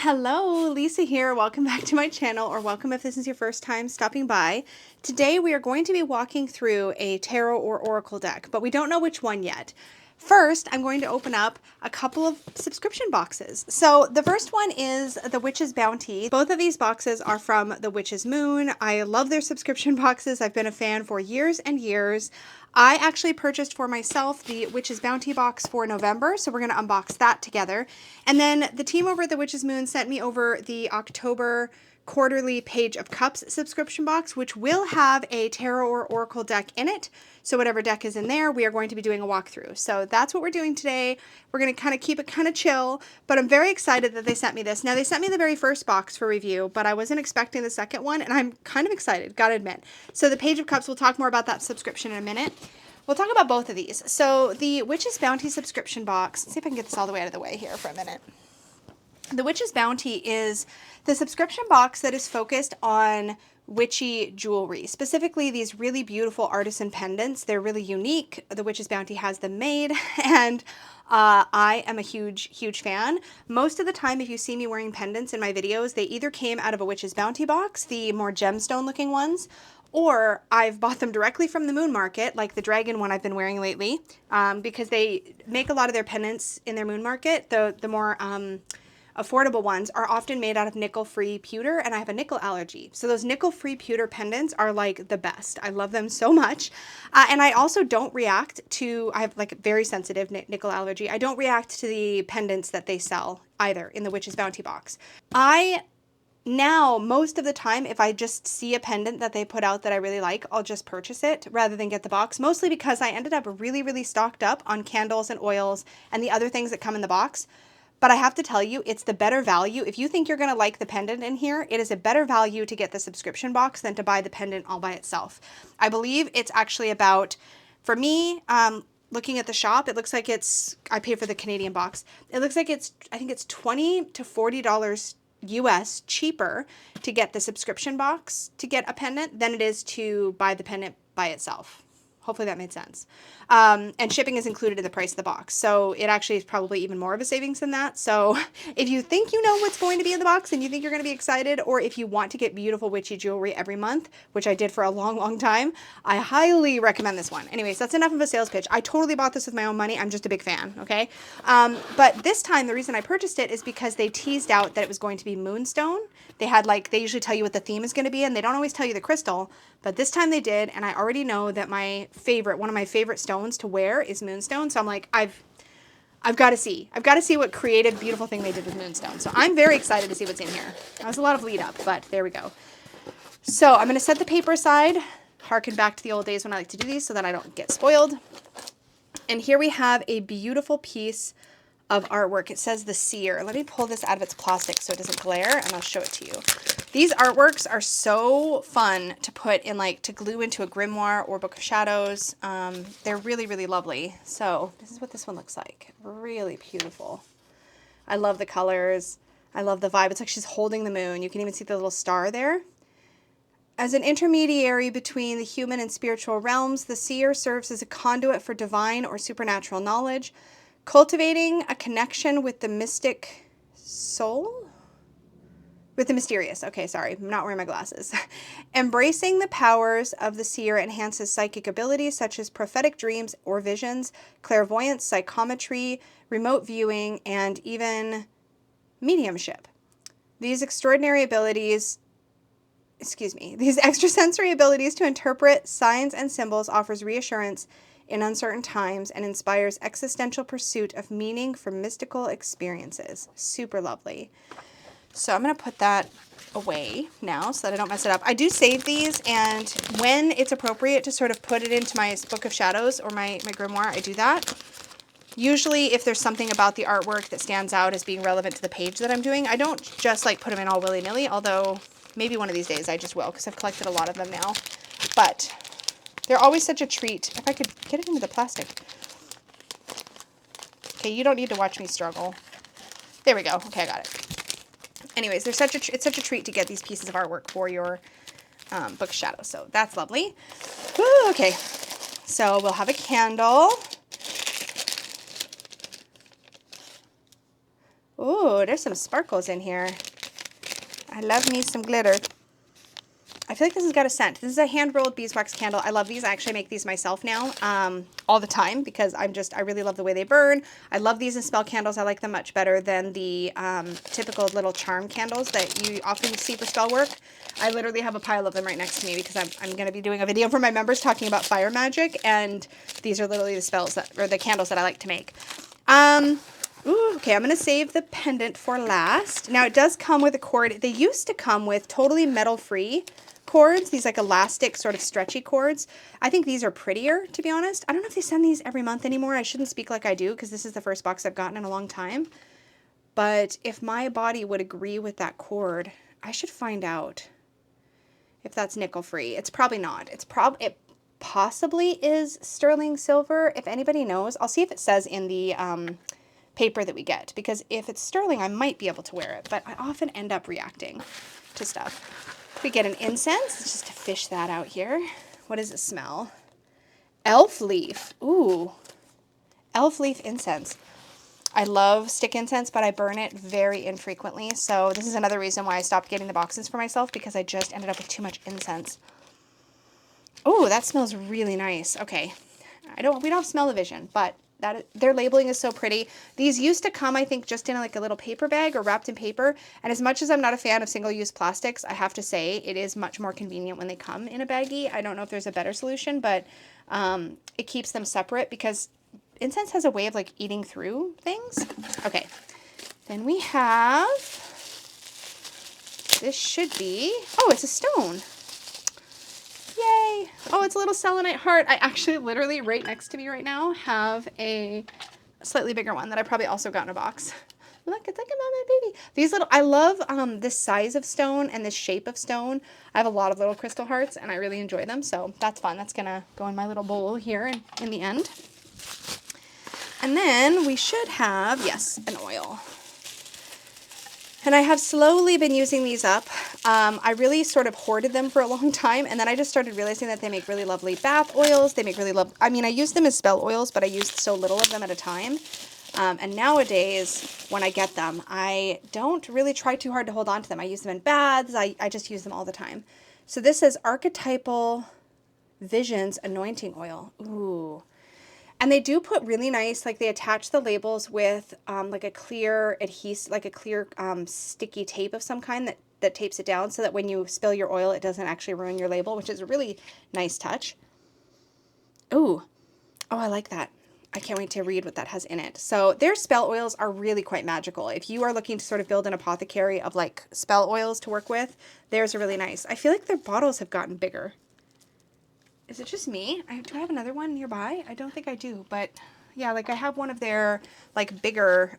Hello, Lisa here. Welcome back to my channel, or welcome if this is your first time stopping by. Today we are going to be walking through a tarot or oracle deck, but we don't know which one yet. First, I'm going to open up a couple of subscription boxes. So the first one is the Witch's Bounty. Both of these boxes are from the Witch's Moon. I love their subscription boxes. I've been a fan for years and years. I actually purchased for myself the Witch's Bounty box for November, so we're going to unbox that together. And then the team over at the Witch's Moon sent me over the October quarterly Page of Cups subscription box, which will have a tarot or oracle deck in it. So whatever deck is in there, we are going to be doing a walkthrough. So that's what we're doing today. We're going to kind of keep it kind of chill, but I'm very excited that they sent me this. Now, they sent me the very first box for review, but I wasn't expecting the second one, and I'm kind of excited, gotta admit. So the Page of Cups, we'll talk more about that subscription in a minute. We'll talk about both of these. So the Witch's Bounty subscription box, let's see if I can get this all the way out of the way here for a minute. The Witch's Bounty is the subscription box that is focused on witchy jewelry, specifically these really beautiful artisan pendants. They're really unique. The Witch's Bounty has them made, and I am a huge fan. Most of the time, if you see me wearing pendants in my videos, they either came out of a Witch's Bounty box, the more gemstone looking ones, or I've bought them directly from the moon market, like the dragon one I've been wearing lately, because they make a lot of their pendants in their moon market. The more affordable ones are often made out of nickel-free pewter, and I have a nickel allergy. So those nickel-free pewter pendants are like the best. I love them so much. And I also don't react to, I have like very sensitive nickel allergy. I don't react to the pendants that they sell either in the Witch's Bounty box. Now, most of the time, if I just see a pendant that they put out that I really like, I'll just purchase it rather than get the box, mostly because I ended up really stocked up on candles and oils and the other things that come in the box. But I have to tell you, it's the better value. If you think you're going to like the pendant in here, it is a better value to get the subscription box than to buy the pendant all by itself. I believe it's actually about, for me, looking at the shop, it looks like it's, I paid for the Canadian box. It looks like it's, I think it's $20 to $40 US cheaper to get the subscription box to get a pendant than it is to buy the pendant by itself. Hopefully that made sense. And shipping is included in the price of the box. So it actually is probably even more of a savings than that. So if you think you know what's going to be in the box and you think you're going to be excited, or if you want to get beautiful witchy jewelry every month, which I did for a long time, I highly recommend this one. Anyways, that's enough of a sales pitch. I totally bought this with my own money. I'm just a big fan, okay? But this time, the reason I purchased it is because they teased out that it was going to be moonstone. They had like, they usually tell you what the theme is going to be, and they don't always tell you the crystal, but this time they did, and I already know that my favorite, one of my favorite stones to wear is moonstone. So I'm like, I've got to see. I've got to see what creative, beautiful thing they did with moonstone. So I'm very excited to see what's in here. That was a lot of lead up, but there we go. So I'm going to set the paper aside, harken back to the old days when I like to do these so that I don't get spoiled. And here we have a beautiful piece of artwork. It says The Seer. Let me pull this out of its plastic so it doesn't glare, and I'll show it to you. These artworks are so fun to put in, like, to glue into a grimoire or book of shadows. They're really lovely. So this is what this one looks like. Really beautiful. I love the colors. I love the vibe. It's like she's holding the moon. You can even see the little star there. As an intermediary between the human and spiritual realms, the seer serves as a conduit for divine or supernatural knowledge, cultivating a connection with the mystic soul? With the mysterious. Okay, sorry, I'm not wearing my glasses. Embracing the powers of the seer enhances psychic abilities such as prophetic dreams or visions, clairvoyance, psychometry, remote viewing, and even mediumship. These extraordinary abilities, these extrasensory abilities to interpret signs and symbols offers reassurance in uncertain times and inspires existential pursuit of meaning from mystical experiences. Super lovely. So I'm going to put that away now so that I don't mess it up. I do save these, and when it's appropriate to sort of put it into my book of shadows or my grimoire, I do that. Usually if there's something about the artwork that stands out as being relevant to the page that I'm doing, I don't just like put them in all willy-nilly, although maybe one of these days I just will because I've collected a lot of them now. But they're always such a treat. If I could get it into the plastic. Okay, you don't need to watch me struggle. There we go. Okay, I got it. Anyways, it's such a treat to get these pieces of artwork for your book shadow. So that's lovely. Woo, okay, so we'll have a candle. Ooh, there's some sparkles in here. I love me some glitter. I feel like this has got a scent. This is a hand-rolled beeswax candle. I love these. I actually make these myself now all the time because I really love the way they burn. I love these in spell candles. I like them much better than the typical little charm candles that you often see for spell work. I literally have a pile of them right next to me because I'm going to be doing a video for my members talking about fire magic, and these are literally the candles that I like to make. Ooh, okay, I'm going to save the pendant for last. Now, it does come with a cord. They used to come with totally metal-free cords, these like elastic sort of stretchy cords. I think these are prettier, to be honest. I don't know if they send these every month anymore. I shouldn't speak like I do because this is the first box I've gotten in a long time. But if my body would agree with that cord, I should find out if that's nickel-free. It's probably not. It possibly is sterling silver. If anybody knows, I'll see if it says in the paper that we get, because if it's sterling, I might be able to wear it, but I often end up reacting to stuff. We get an incense, just to fish that out here. What does it smell? Elf leaf. Ooh, elf leaf incense. I love stick incense, but I burn it very infrequently. So this is another reason why I stopped getting the boxes for myself, because I just ended up with too much incense. Ooh, that smells really nice. Okay, we don't have smell-o-vision, but their labeling is so pretty. These used to come, I think, just in like a little paper bag or wrapped in paper. And as much as I'm not a fan of single-use plastics, I have to say it is much more convenient when they come in a baggie. I don't know if there's a better solution, but it keeps them separate because incense has a way of like eating through things. Okay, then we have, this should be, oh, it's a stone. Yay! Oh, it's a little selenite heart. I actually literally right next to me right now have a slightly bigger one that I probably also got in a box. Look, it's like a mama baby. These little, I love this size of stone and this shape of stone. I have a lot of little crystal hearts and I really enjoy them, so that's fun. That's gonna go in my little bowl here in the end. And then we should have, yes, an oil. And I have slowly been using these up. I really sort of hoarded them for a long time, and then I just started realizing that they make really lovely bath oils. They make really I mean, I use them as spell oils, but I used so little of them at a time. And nowadays, when I get them, I don't really try too hard to hold on to them. I use them in baths. I just use them all the time. So this is Archetypal Visions Anointing Oil. Ooh. And they do put really nice, like they attach the labels with like a clear adhesive, like a clear sticky tape of some kind that tapes it down so that when you spill your oil, it doesn't actually ruin your label, which is a really nice touch. Ooh, oh, I like that. I can't wait to read what that has in it. So their spell oils are really quite magical. If you are looking to sort of build an apothecary of like spell oils to work with, theirs are really nice. I feel like their bottles have gotten bigger. Is it just me? Do I have another one nearby? I don't think I do, but yeah, like I have one of their like bigger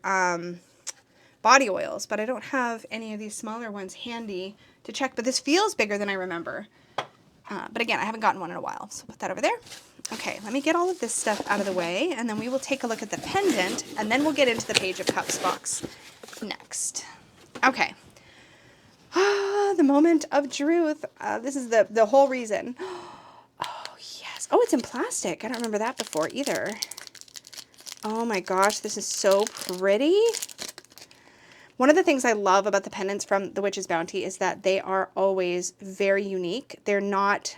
body oils, but I don't have any of these smaller ones handy to check, but this feels bigger than I remember. But again, I haven't gotten one in a while, so put that over there. Okay, let me get all of this stuff out of the way, and then we will take a look at the pendant, and then we'll get into the Page of Cups box next. Okay. The moment of truth. This is the whole reason. Oh, it's in plastic. I don't remember that before either. Oh my gosh, this is so pretty. One of the things I love about the pendants from the Witch's Bounty is that they are always very unique. They're not,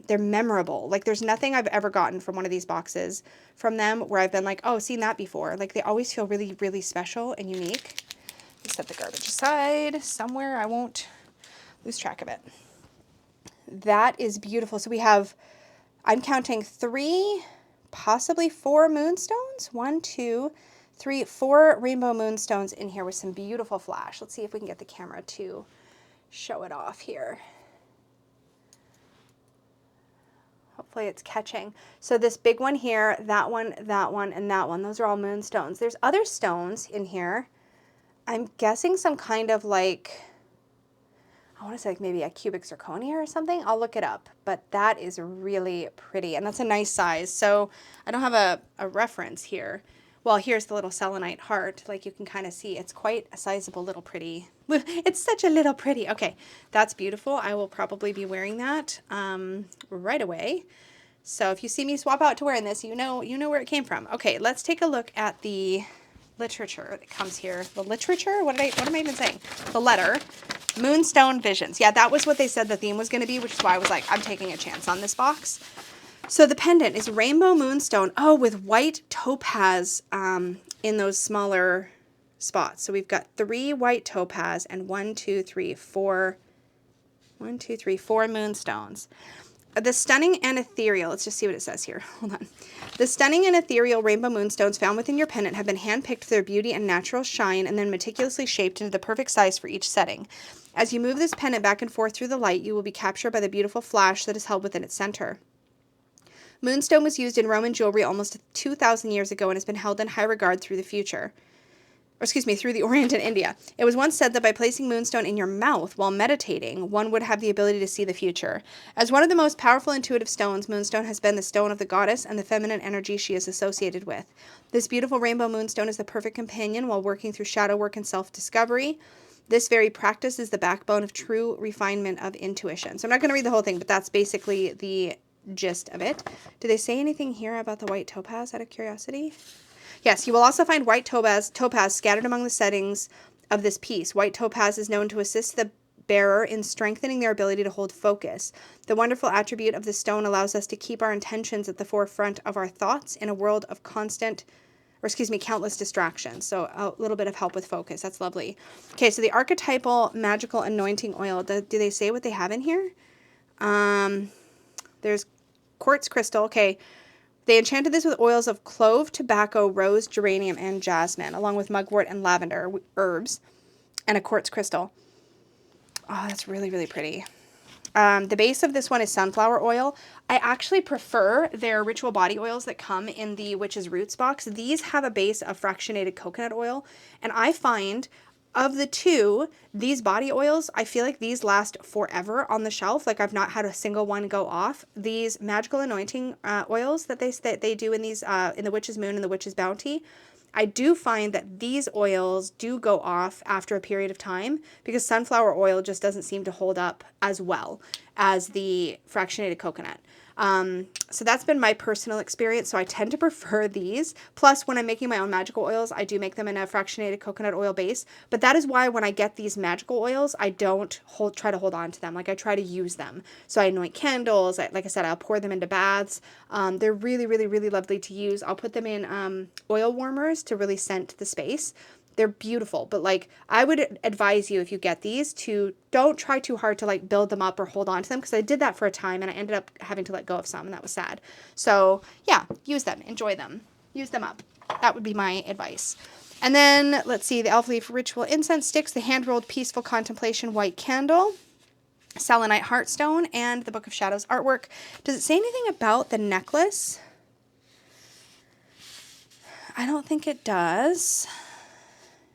they're memorable. Like there's nothing I've ever gotten from one of these boxes from them where I've been like, oh, seen that before. Like they always feel really, really special and unique. Let me set the garbage aside somewhere. I won't lose track of it. That is beautiful. So we have, I'm counting 3, possibly 4 moonstones. 1, 2, 3, 4 rainbow moonstones in here with some beautiful flash. Let's see if we can get the camera to show it off here. Hopefully it's catching. So this big one here, that one, and that one, those are all moonstones. There's other stones in here. I'm guessing some kind of like, I want to say like maybe a cubic zirconia or something. I'll look it up, but that is really pretty, and that's a nice size. So I don't have a reference here. Well, here's the little selenite heart. Like you can kind of see, it's quite a sizable little pretty. It's such a little pretty. Okay, that's beautiful. I will probably be wearing that right away. So if you see me swap out to wearing this, you know where it came from. Okay, let's take a look at the literature that comes here. The literature? What am I even saying? The letter. Moonstone Visions. Yeah, that was what they said the theme was going to be, which is why I was like, I'm taking a chance on this box. So the pendant is rainbow moonstone. Oh, with white topaz in those smaller spots. So we've got 3 white topaz and 4 moonstones. The stunning and ethereal, let's just see what it says here. Hold on. The stunning and ethereal rainbow moonstones found within your pendant have been handpicked for their beauty and natural shine and then meticulously shaped into the perfect size for each setting. As you move this pendant back and forth through the light, you will be captured by the beautiful flash that is held within its center. Moonstone was used in Roman jewelry almost 2,000 years ago and has been held in high regard through the future. Through the Orient and India. It was once said that by placing moonstone in your mouth while meditating, one would have the ability to see the future. As one of the most powerful intuitive stones, moonstone has been the stone of the goddess and the feminine energy she is associated with. This beautiful rainbow moonstone is the perfect companion while working through shadow work and self-discovery. This very practice is the backbone of true refinement of intuition. So I'm not going to read the whole thing, but that's basically the gist of it. Do they say anything here about the white topaz out of curiosity? Yes, you will also find white topaz scattered among the settings of this piece. White topaz is known to assist the bearer in strengthening their ability to hold focus. The wonderful attribute of the stone allows us to keep our intentions at the forefront of our thoughts in a world of countless distractions. So a little bit of help with focus. That's lovely. Okay, so the archetypal magical anointing oil. Do they say what they have in here? There's quartz crystal. Okay. They enchanted this with oils of clove, tobacco, rose, geranium, and jasmine, along with mugwort and lavender herbs, and a quartz crystal. Oh, that's really, really pretty. The base of this one is sunflower oil. I actually prefer their ritual body oils that come in the Witch's Roots box. These have a base of fractionated coconut oil, and I find of the two, these body oils, I feel like these last forever on the shelf. Like I've not had a single one go off. These magical anointing oils that they do in these in the Witch's Moon and the Witch's Bounty, I do find that these oils do go off after a period of time because sunflower oil just doesn't seem to hold up as well as the fractionated coconut. So that's been my personal experience. So I tend to prefer these. Plus, when I'm making my own magical oils, I do make them in a fractionated coconut oil base. But that is why when I get these magical oils, I don't try to hold on to them. Like I try to use them. So I anoint candles. Like I said, I'll pour them into baths. They're really, really, really lovely to use. I'll put them in oil warmers to really scent the space. They're beautiful, but like I would advise you if you get these to don't try too hard to like build them up or hold on to them because I did that for a time and I ended up having to let go of some and that was sad. So yeah, use them, enjoy them, use them up. That would be my advice. And then let's see, the Elf Leaf Ritual Incense Sticks, the Hand-Rolled Peaceful Contemplation White Candle, Selenite Heartstone, and the Book of Shadows artwork. Does it say anything about the necklace? I don't think it does.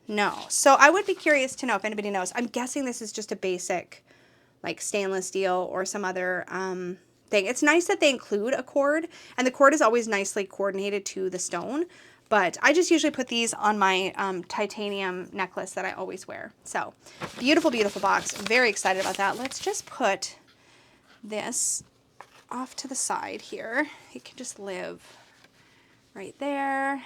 No. So I would be curious to know if anybody knows. I'm guessing this is just a basic like stainless steel or some other thing. It's nice that they include a cord, and the cord is always nicely coordinated to the stone. But I just usually put these on my titanium necklace that I always wear. So beautiful, beautiful box. Very excited about that. Let's just put this off to the side here. It can just live right there.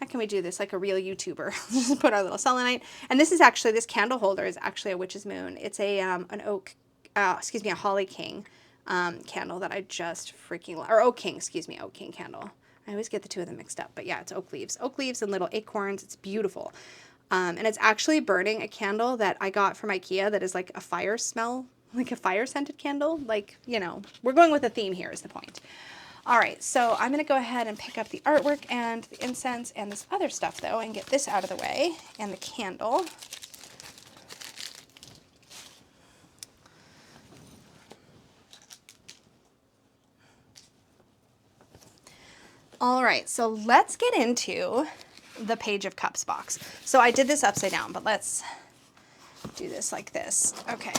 How can we do this like a real YouTuber? Just put our little selenite. And this is actually, this candle holder is actually a Witch's Moon. It's a a Holly King candle that I just freaking love. Or Oak King candle. I always get the two of them mixed up. But yeah, it's oak leaves. Oak leaves and little acorns. It's beautiful. And it's actually burning a candle that I got from IKEA that is like a fire smell, like a fire scented candle. Like, you know, we're going with a theme here is the point. All right, so I'm going to go ahead and pick up the artwork and the incense and this other stuff, though, and get this out of the way, and the candle. All right, so let's get into the Page of Cups box. So I did this upside down, but let's do this like this. Okay.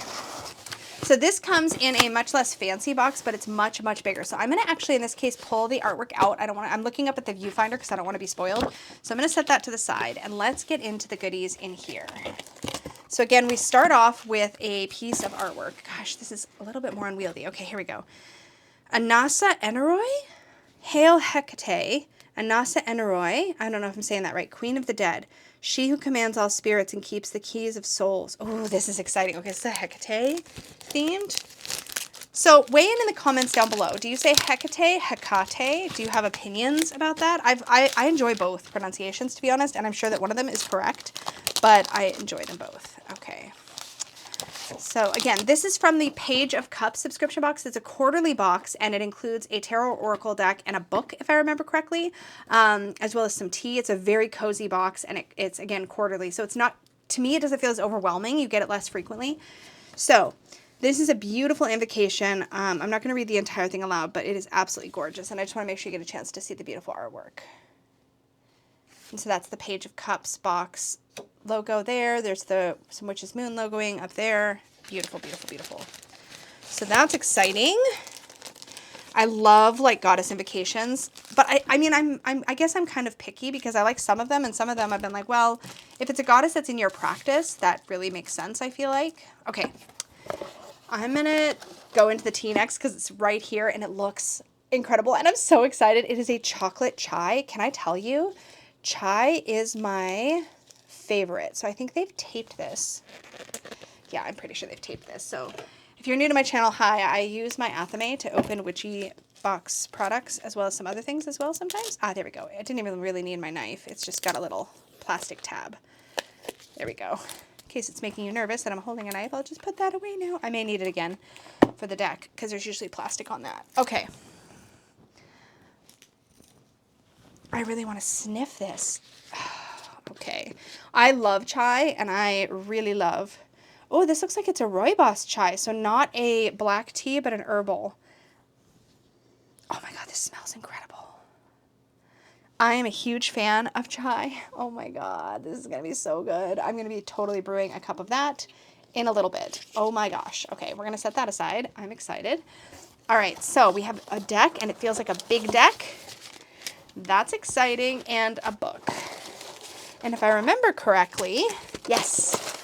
So this comes in a much less fancy box, but it's much, much bigger. So I'm going to actually, in this case, pull the artwork out. I'm looking up at the viewfinder because I don't want to be spoiled. So I'm going to set that to the side, and let's get into the goodies in here. So again, we start off with a piece of artwork. Gosh, this is a little bit more unwieldy. Okay, here we go. Anasa Eneroi, Hail Hecate, Anasa Eneroi, I don't know if I'm saying that right, Queen of the Dead, she who commands all spirits and keeps the keys of souls. Oh, this is exciting. Okay, so Hecate themed. So weigh in the comments down below. Do you say Hecate, Hecate? Do you have opinions about that? I enjoy both pronunciations, to be honest, and I'm sure that one of them is correct, but I enjoy them both. Okay. So again, this is from the Page of Cups subscription box. It's a quarterly box, and it includes a tarot oracle deck and a book, if I remember correctly, as well as some tea. It's a very cozy box, and it's, again, quarterly. So it's not, to me, it doesn't feel as overwhelming. You get it less frequently. So this is a beautiful invocation. I'm not going to read the entire thing aloud, but it is absolutely gorgeous, and I just want to make sure you get a chance to see the beautiful artwork. And so that's the Page of Cups box logo there. There's some Witch's Moon logoing up there. Beautiful, beautiful, beautiful. So that's exciting. I love like goddess invocations, but I mean, I guess I'm kind of picky because I like some of them, and some of them I've been like, well, if it's a goddess that's in your practice, that really makes sense, I feel like. Okay. I'm going to go into the tea next because it's right here and it looks incredible, and I'm so excited. It is a chocolate chai. Can I tell you? Chai is my favorite. So I think they've taped this. Yeah, I'm pretty sure they've taped this. So if you're new to my channel, hi, I use my Athame to open witchy box products as well as some other things as well sometimes. Ah, there we go. I didn't even really need my knife. It's just got a little plastic tab. There we go. In case it's making you nervous that I'm holding a knife, I'll just put that away now. I may need it again for the deck because there's usually plastic on that. Okay. I really want to sniff this. Okay. I love chai, and I really love... Oh, this looks like it's a rooibos chai, so not a black tea, but an herbal. Oh my god, this smells incredible. I am a huge fan of chai. Oh my god, this is going to be so good. I'm going to be totally brewing a cup of that in a little bit. Oh my gosh. Okay, we're going to set that aside. I'm excited. All right, so we have a deck, and it feels like a big deck. That's exciting, and a book. And if I remember correctly, yes,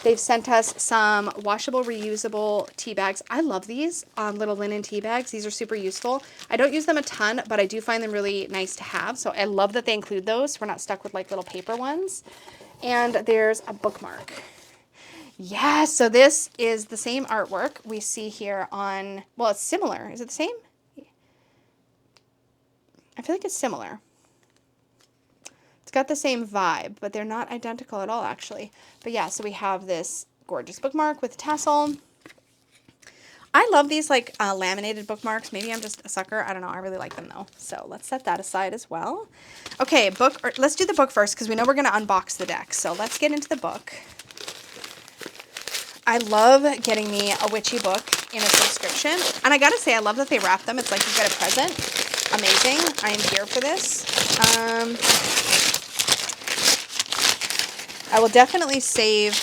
they've sent us some washable, reusable tea bags. I love these little linen tea bags. These are super useful. I don't use them a ton, but I do find them really nice to have. So I love that they include those. We're not stuck with like little paper ones. And there's a bookmark. Yeah, so this is the same artwork we see here on, well, it's similar. Is it the same? I feel like it's similar. It's got the same vibe, but they're not identical at all, actually. But yeah, so we have this gorgeous bookmark with tassel. I love these like laminated bookmarks. Maybe I'm just a sucker. I don't know. I really like them though. So let's set that aside as well. Okay, let's do the book first because we know we're going to unbox the deck. So let's get into the book. I love getting me a witchy book in a subscription. And I gotta say, I love that they wrap them. It's like you get a present. Amazing. I am here for this. I will definitely save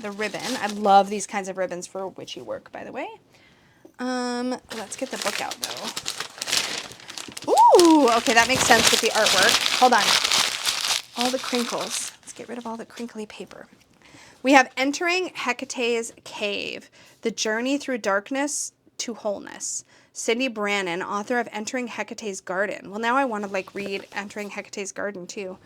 the ribbon. I love these kinds of ribbons for witchy work, by the way. Let's get the book out, though. Ooh, okay, that makes sense with the artwork. Hold on. All the crinkles. Let's get rid of all the crinkly paper. We have Entering Hecate's Cave, The Journey Through Darkness to Wholeness. Cindy Brannon, author of Entering Hecate's Garden. Well, now I want to like read Entering Hecate's Garden too.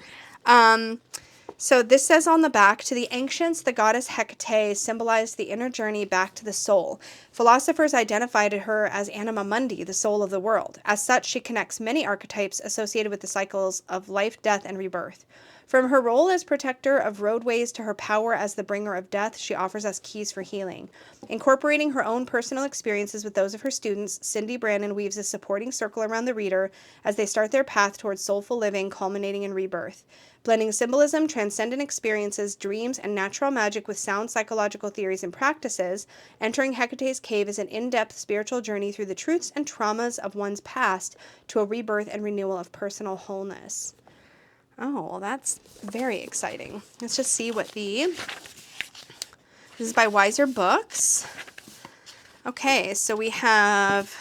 So this says on the back, to the ancients, the goddess Hecate symbolized the inner journey back to the soul. Philosophers identified her as anima mundi, the soul of the world. As such, she connects many archetypes associated with the cycles of life, death, and rebirth. From her role as protector of roadways to her power as the bringer of death, she offers us keys for healing. Incorporating her own personal experiences with those of her students, Cindy Brannon weaves a supporting circle around the reader as they start their path towards soulful living, culminating in rebirth. Blending symbolism, transcendent experiences, dreams, and natural magic with sound psychological theories and practices, Entering Hecate's Cave is an in-depth spiritual journey through the truths and traumas of one's past to a rebirth and renewal of personal wholeness. Oh, well, that's very exciting. Let's just see what this is by Wiser Books. Okay, so we have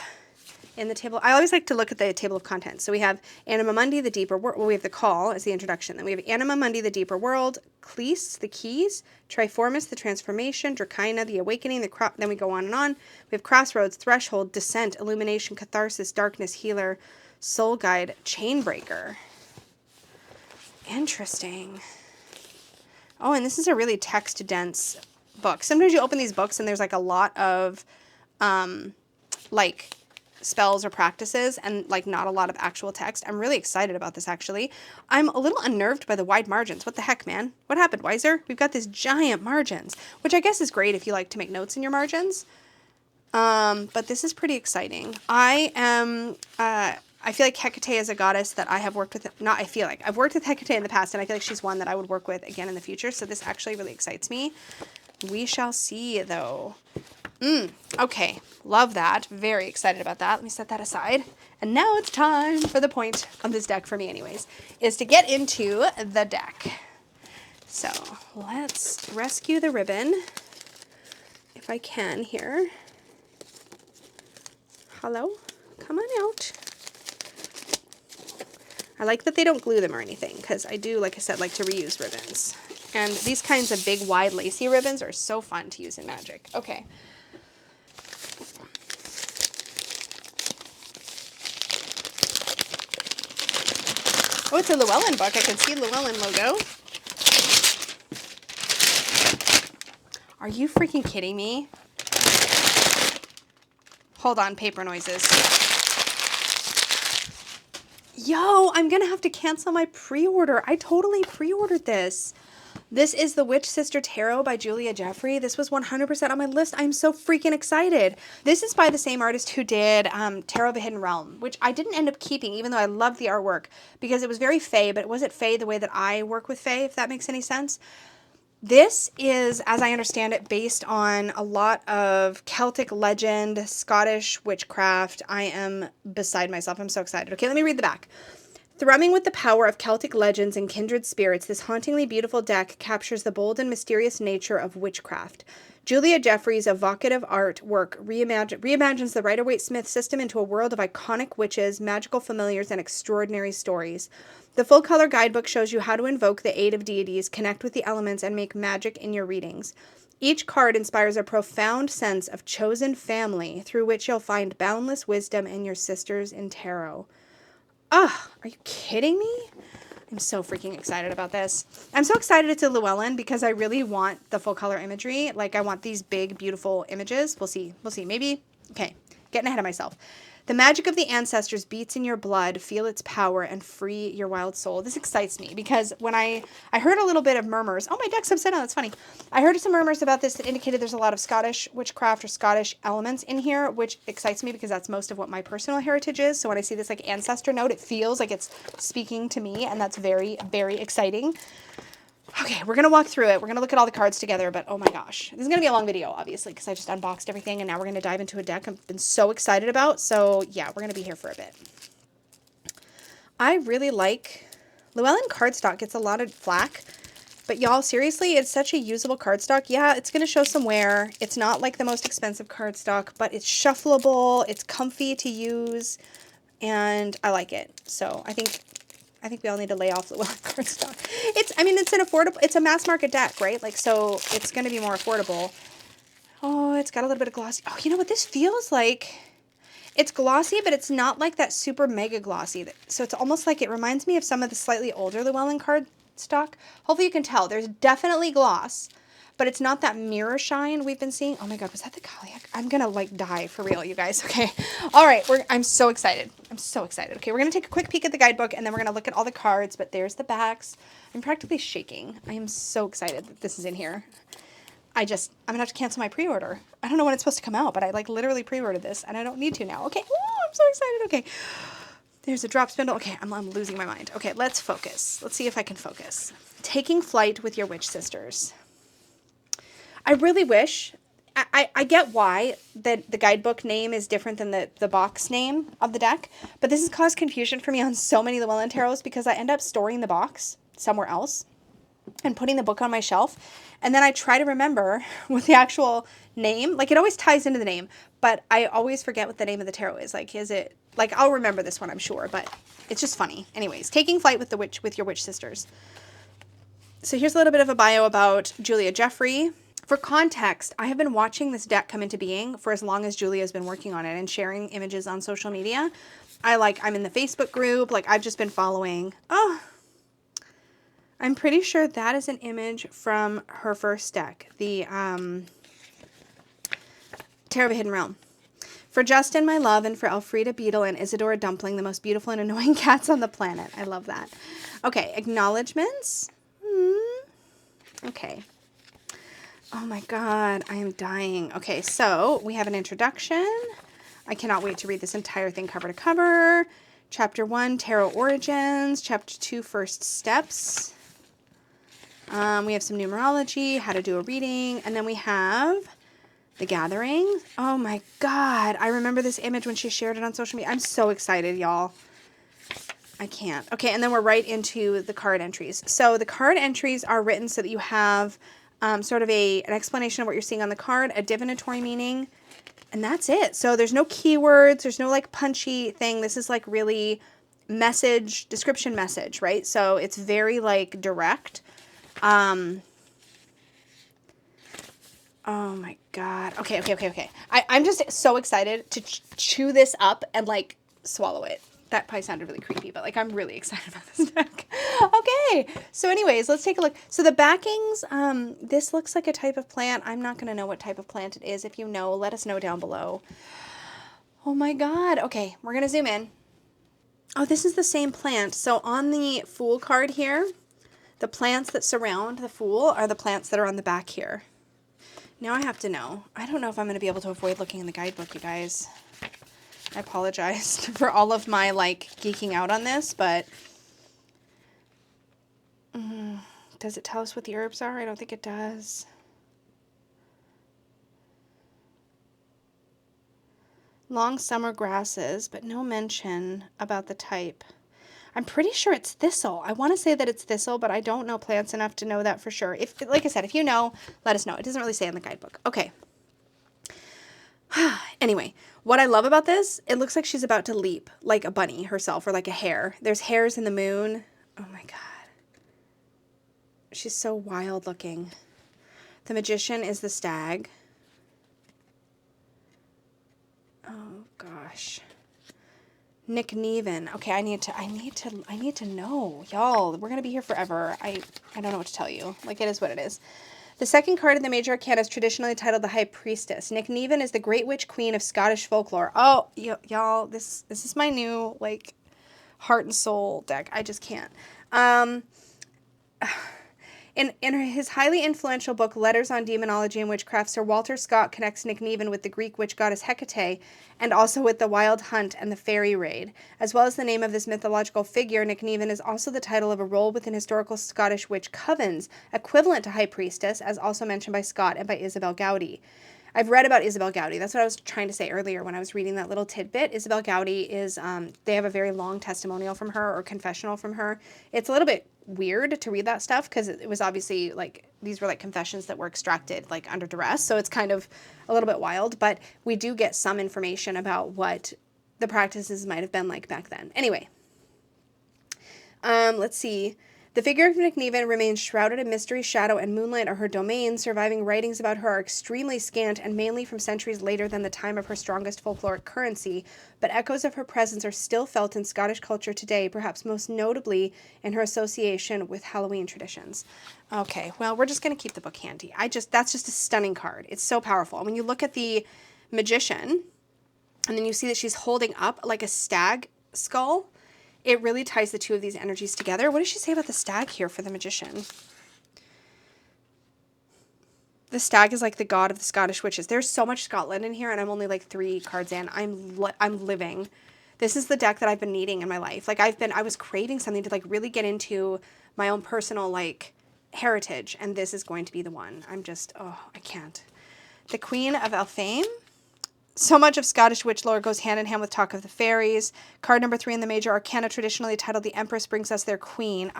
in the table, I always like to look at the table of contents. So we have Anima Mundi, the deeper world. Well, we have the call as the introduction. Then we have Anima Mundi, the deeper world, Cleese, the keys, Triformis, the transformation, Dracaena, the awakening, then we go on and on. We have Crossroads, Threshold, Descent, Illumination, Catharsis, Darkness, Healer, Soul Guide Chainbreaker. Interesting. Oh, and this is a really text-dense book. Sometimes you open these books and there's like a lot of like spells or practices and like not a lot of actual text. I'm really excited about this actually. I'm a little unnerved by the wide margins. What the heck, man? What happened, Wiser? We've got these giant margins, which I guess is great if you like to make notes in your margins. But this is pretty exciting. I feel like Hecate is a goddess that I have worked with. Not I feel like. I've worked with Hecate in the past, and I feel like she's one that I would work with again in the future. So this actually really excites me. We shall see, though. Okay. Love that. Very excited about that. Let me set that aside. And now it's time for the point of this deck, for me anyways, is to get into the deck. So let's rescue the ribbon, if I can here. Hello? Come on out. I like that they don't glue them or anything, because I do, like I said, like to reuse ribbons. And these kinds of big, wide, lacy ribbons are so fun to use in magic. Okay. Oh, it's a Llewellyn book. I can see Llewellyn logo. Are you freaking kidding me? Hold on, paper noises. Yo, I'm going to have to cancel my pre-order. I totally pre-ordered this. This is the Witch Sister Tarot by Julia Jeffrey. This was 100% on my list. I'm so freaking excited. This is by the same artist who did Tarot of a Hidden Realm, which I didn't end up keeping, even though I loved the artwork, because it was very fae, but it wasn't fae the way that I work with fae, if that makes any sense. This is, as I understand it, based on a lot of Celtic legend, Scottish witchcraft. I am beside myself. I'm so excited. Okay, let me read the back. Thrumming with the power of Celtic legends and kindred spirits, this hauntingly beautiful deck captures the bold and mysterious nature of witchcraft. Julia Jeffrey's evocative artwork reimagines the Rider-Waite-Smith system into a world of iconic witches, magical familiars, and extraordinary stories. The full-color guidebook shows you how to invoke the aid of deities, connect with the elements, and make magic in your readings. Each card inspires a profound sense of chosen family through which you'll find boundless wisdom in your sisters in tarot. Ugh, are you kidding me? I'm so freaking excited about this. I'm so excited it's a Llewellyn because I really want the full color imagery. Like, I want these big, beautiful images. We'll see. We'll see. Maybe. Okay. Getting ahead of myself. The magic of the ancestors beats in your blood. Feel its power and free your wild soul. This excites me because when I heard a little bit of murmurs. Oh, my deck's upside down. That's funny. I heard some murmurs about this that indicated there's a lot of Scottish witchcraft or Scottish elements in here, which excites me because that's most of what my personal heritage is. So when I see this like ancestor note, it feels like it's speaking to me, and that's very, very exciting. Okay, we're going to walk through it. We're going to look at all the cards together, but oh my gosh. This is going to be a long video, obviously, because I just unboxed everything, and now we're going to dive into a deck I've been so excited about. So yeah, we're going to be here for a bit. I really like Llewellyn cardstock. Gets a lot of flack, but y'all, seriously, it's such a usable cardstock. Yeah, it's going to show some wear. It's not like the most expensive cardstock, but it's shuffleable. It's comfy to use, and I like it. So I think we all need to lay off Llewellyn cardstock. It's a mass market deck, right? Like, so it's going to be more affordable. Oh, it's got a little bit of glossy. Oh, you know what this feels like? It's glossy, but it's not like that super mega glossy. So it's almost like it reminds me of some of the slightly older Llewellyn cardstock. Hopefully you can tell. There's definitely gloss, but it's not that mirror shine we've been seeing. Oh my God, was that the Kaliak? I'm going to like die for real, you guys. Okay. All right. I'm so excited. I'm so excited. Okay. We're going to take a quick peek at the guidebook, and then we're going to look at all the cards, but there's the backs. I'm practically shaking. I am so excited that this is in here. I'm going to have to cancel my pre-order. I don't know when it's supposed to come out, but I like literally pre-ordered this and I don't need to now. Okay. Ooh, I'm so excited. Okay. There's a drop spindle. Okay. I'm losing my mind. Okay. Let's focus. Let's see if I can focus. Taking flight with your witch sisters. I really wish, I get why the guidebook name is different than the box name of the deck, but this has caused confusion for me on so many Llewellyn tarots because I end up storing the box somewhere else and putting the book on my shelf, and then I try to remember what the actual name, like it always ties into the name, but I always forget what the name of the tarot is. Like, is it, like, I'll remember this one, I'm sure, but it's just funny. Anyways, Taking Flight with your witch sisters. So here's a little bit of a bio about Julia Jeffrey. For context, I have been watching this deck come into being for as long as Julia's been working on it and sharing images on social media. I'm in the Facebook group. Like, I've just been following. Oh, I'm pretty sure that is an image from her first deck, the Tarot of a Hidden Realm. For Justin, my love, and for Elfrida Beetle and Isadora Dumpling, the most beautiful and annoying cats on the planet. I love that. Okay, acknowledgements. Okay. Oh my God, I am dying. Okay, so we have an introduction. I cannot wait to read this entire thing cover to cover. Chapter 1, Tarot Origins. Chapter 2, First Steps. We have some numerology, how to do a reading, and then we have The Gathering. Oh my God, I remember this image when she shared it on social media. I'm so excited, y'all. I can't. Okay, and then we're right into the card entries. So the card entries are written so that you have sort of an explanation of what you're seeing on the card, a divinatory meaning, and that's it. So there's no keywords, there's no like punchy thing. This is like really message, description message, right? So it's very like direct. Oh my God. Okay. I'm just so excited to chew this up and like swallow it. That probably sounded really creepy, but like I'm really excited about this deck. Okay, so anyways, let's take a look. So the backings, this looks like a type of plant. I'm not going to know what type of plant it is. If you know, let us know down below. Oh my God. Okay, we're going to zoom in. Oh, this is the same plant. So on the Fool card here, the plants that surround the Fool are the plants that are on the back here. Now I have to know. I don't know if I'm going to be able to avoid looking in the guidebook, you guys. I apologize for all of my, like, geeking out on this, but does it tell us what the herbs are? I don't think it does. Long summer grasses, but no mention about the type. I'm pretty sure it's thistle. I want to say that it's thistle, but I don't know plants enough to know that for sure. If, like I said, if you know, let us know. It doesn't really say in the guidebook. Okay. Anyway, what I love about this, it looks like she's about to leap like a bunny herself or like a hare. There's hares in the moon. Oh my God. She's so wild looking. The Magician is the stag. Oh gosh. Nick Neven. Okay, I need to know. Y'all, we're going to be here forever. I don't know what to tell you. Like, it is what it is. The second card in the Major Arcana is traditionally titled the High Priestess. Nick Neven is the Great Witch Queen of Scottish folklore. Oh, y'all, this is my new, like, heart and soul deck. I just can't. In his highly influential book, Letters on Demonology and Witchcraft, Sir Walter Scott connects Nick Neven with the Greek witch goddess Hecate and also with the Wild Hunt and the Fairy Raid. As well as the name of this mythological figure, Nick Neven is also the title of a role within historical Scottish witch covens, equivalent to High Priestess, as also mentioned by Scott and by Isabel Gowdy. I've read about Isabel Gowdy. That's what I was trying to say earlier when I was reading that little tidbit. Isabel Gowdy is, they have a very long testimonial from her or confessional from her. It's a little bit weird to read that stuff because it was obviously like, these were like confessions that were extracted like under duress. So it's kind of a little bit wild, but we do get some information about what the practices might have been like back then. Anyway, let's see. The figure of Nick Neven remains shrouded in mystery, shadow, and moonlight are her domain. Surviving writings about her are extremely scant and mainly from centuries later than the time of her strongest folkloric currency, but echoes of her presence are still felt in Scottish culture today, perhaps most notably in her association with Halloween traditions. Okay, well, we're just going to keep the book handy. That's just a stunning card. It's so powerful. When you look at the Magician, and then you see that she's holding up like a stag skull, it really ties the two of these energies together. What does she say about the stag here for the Magician? The stag is like the god of the Scottish witches. There's so much Scotland in here, and I'm only like 3 cards in. I'm living. This is the deck that I've been needing in my life. Like I was craving something to like really get into my own personal like heritage, and this is going to be the one. I can't. The Queen of Elfame. So much of Scottish witch lore goes hand in hand with talk of the fairies. Card number 3 in the Major Arcana, traditionally titled The Empress, brings us their queen.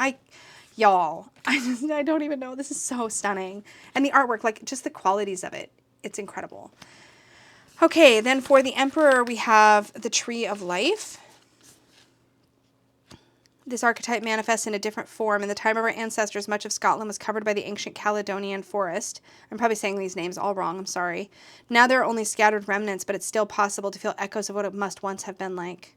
Y'all, I don't even know. This is so stunning. And the artwork, like just the qualities of it, it's incredible. Okay, then for the Emperor, we have the Tree of Life. This archetype manifests in a different form. In the time of our ancestors, much of Scotland was covered by the ancient Caledonian forest. I'm probably saying these names all wrong, I'm sorry. Now there are only scattered remnants, but it's still possible to feel echoes of what it must once have been like.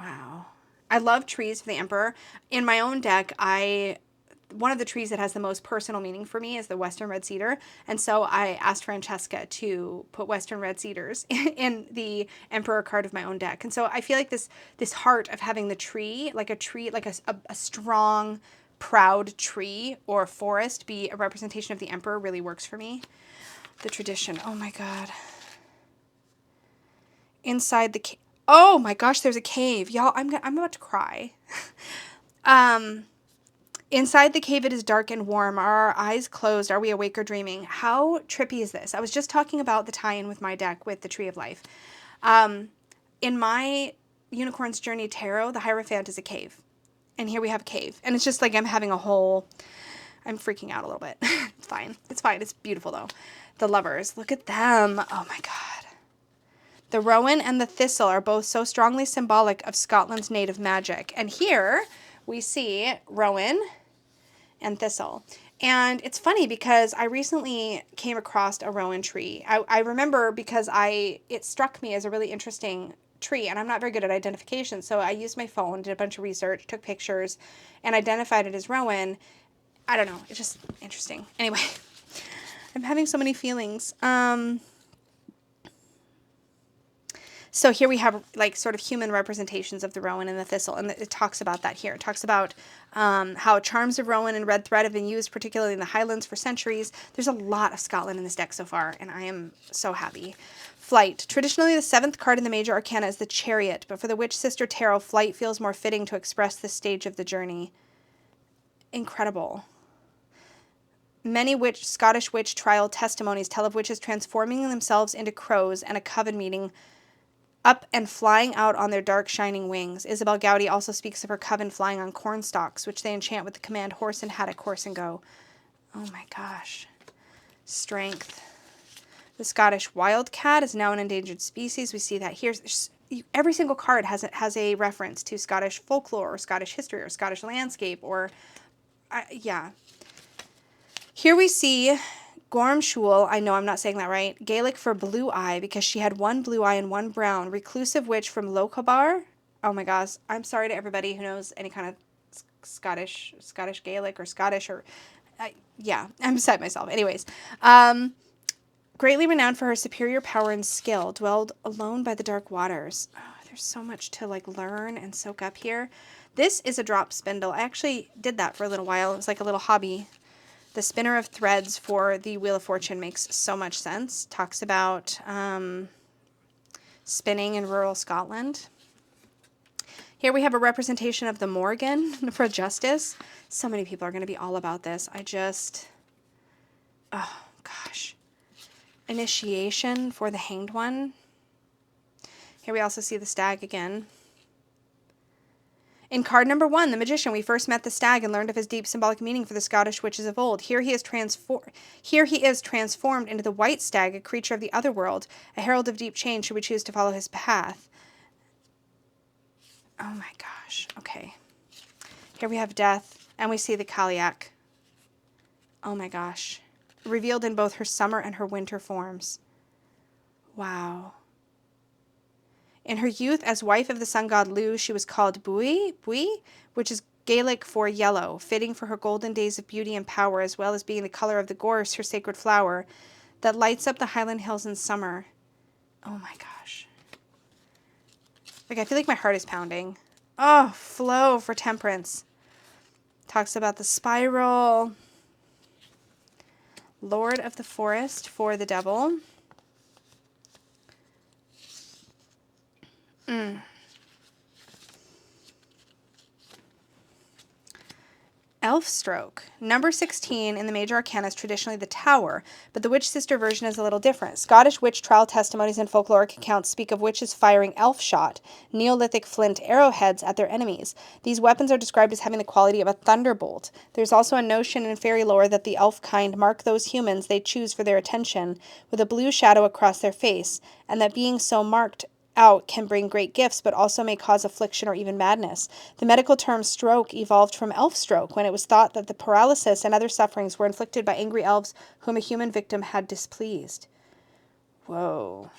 Wow. I love trees for the Emperor. In my own deck, one of the trees that has the most personal meaning for me is the Western Red Cedar. And so I asked Francesca to put Western Red Cedars in the Emperor card of my own deck. And so I feel like this heart of having the tree, like a strong, proud tree or forest be a representation of the Emperor really works for me. The tradition. Oh my God. Inside the cave. Oh my gosh, there's a cave. Y'all, I'm about to cry. Inside the cave, it is dark and warm. Are our eyes closed? Are we awake or dreaming? How trippy is this? I was just talking about the tie-in with my deck with the Tree of Life. In my Unicorn's Journey Tarot, the Hierophant is a cave. And here we have a cave. And it's just like I'm freaking out a little bit. It's fine. It's fine. It's beautiful, though. The Lovers. Look at them. Oh, my God. The Rowan and the Thistle are both so strongly symbolic of Scotland's native magic. And here we see Rowan and Thistle. And it's funny because I recently came across a rowan tree. I remember because it struck me as a really interesting tree, and I'm not very good at identification, so I used my phone, did a bunch of research, took pictures, and identified it as rowan. I don't know, it's just interesting. Anyway, I'm having so many feelings. So here we have like sort of human representations of the rowan and the thistle, and it talks about that here. It talks about how charms of rowan and red thread have been used, particularly in the Highlands, for centuries. There's a lot of Scotland in this deck so far, and I am so happy. Flight. Traditionally, the 7th card in the major arcana is the Chariot, but for the Witch Sister Tarot, flight feels more fitting to express this stage of the journey. Incredible. Many Scottish witch trial testimonies tell of witches transforming themselves into crows and a coven meeting up and flying out on their dark, shining wings. Isabel Gowdy also speaks of her coven flying on corn stalks, which they enchant with the command, horse and haddock, horse and go. Oh my gosh. Strength. The Scottish wildcat is now an endangered species. We see that here. Every single card has a reference to Scottish folklore or Scottish history or Scottish landscape or, yeah. Here we see Gormshul, I know I'm not saying that right, Gaelic for blue eye because she had one blue eye and one brown, reclusive witch from Lochaber. Oh my gosh, I'm sorry to everybody who knows any kind of Scottish Gaelic or Scottish or, yeah, I'm beside myself. Anyways, greatly renowned for her superior power and skill, dwelled alone by the dark waters. Oh, there's so much to like learn and soak up here. This is a drop spindle. I actually did that for a little while. It was like a little hobby. The spinner of threads for the Wheel of Fortune makes so much sense. Talks about spinning in rural Scotland. Here we have a representation of the Morgan for justice. So many people are going to be all about this. Oh gosh. Initiation for the Hanged One. Here we also see the stag again. In card number 1, the Magician, we first met the stag and learned of his deep symbolic meaning for the Scottish witches of old. Here he is transformed into the white stag, a creature of the other world, a herald of deep change should we choose to follow his path. Oh my gosh. Okay. Here we have death, and we see the Cailleach. Oh my gosh. Revealed in both her summer and her winter forms. Wow. In her youth, as wife of the sun god Lu, she was called Bui, which is Gaelic for yellow, fitting for her golden days of beauty and power, as well as being the color of the gorse, her sacred flower, that lights up the Highland hills in summer. Oh my gosh. Like, I feel like my heart is pounding. Oh, flow for temperance. Talks about the spiral. Lord of the forest for the devil. Elf stroke. Number 16 in the major arcana is traditionally the Tower, but the Witch Sister version is a little different. Scottish witch trial testimonies and folkloric accounts speak of witches firing elf shot, Neolithic flint arrowheads at their enemies. These weapons are described as having the quality of a thunderbolt. There's also a notion in fairy lore that the elf kind mark those humans they choose for their attention with a blue shadow across their face, and that being so marked out can bring great gifts, but also may cause affliction or even madness. The medical term stroke evolved from elf stroke, when it was thought that the paralysis and other sufferings were inflicted by angry elves whom a human victim had displeased. Whoa.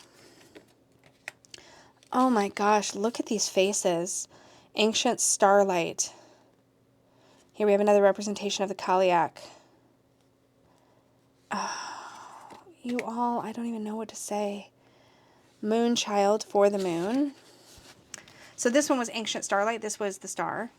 Oh my gosh, look at these faces. Ancient starlight. Here we have another representation of the Kaliak. Oh, you all, I don't even know what to say. Moonchild for the moon. So this one was Ancient Starlight. This was the star.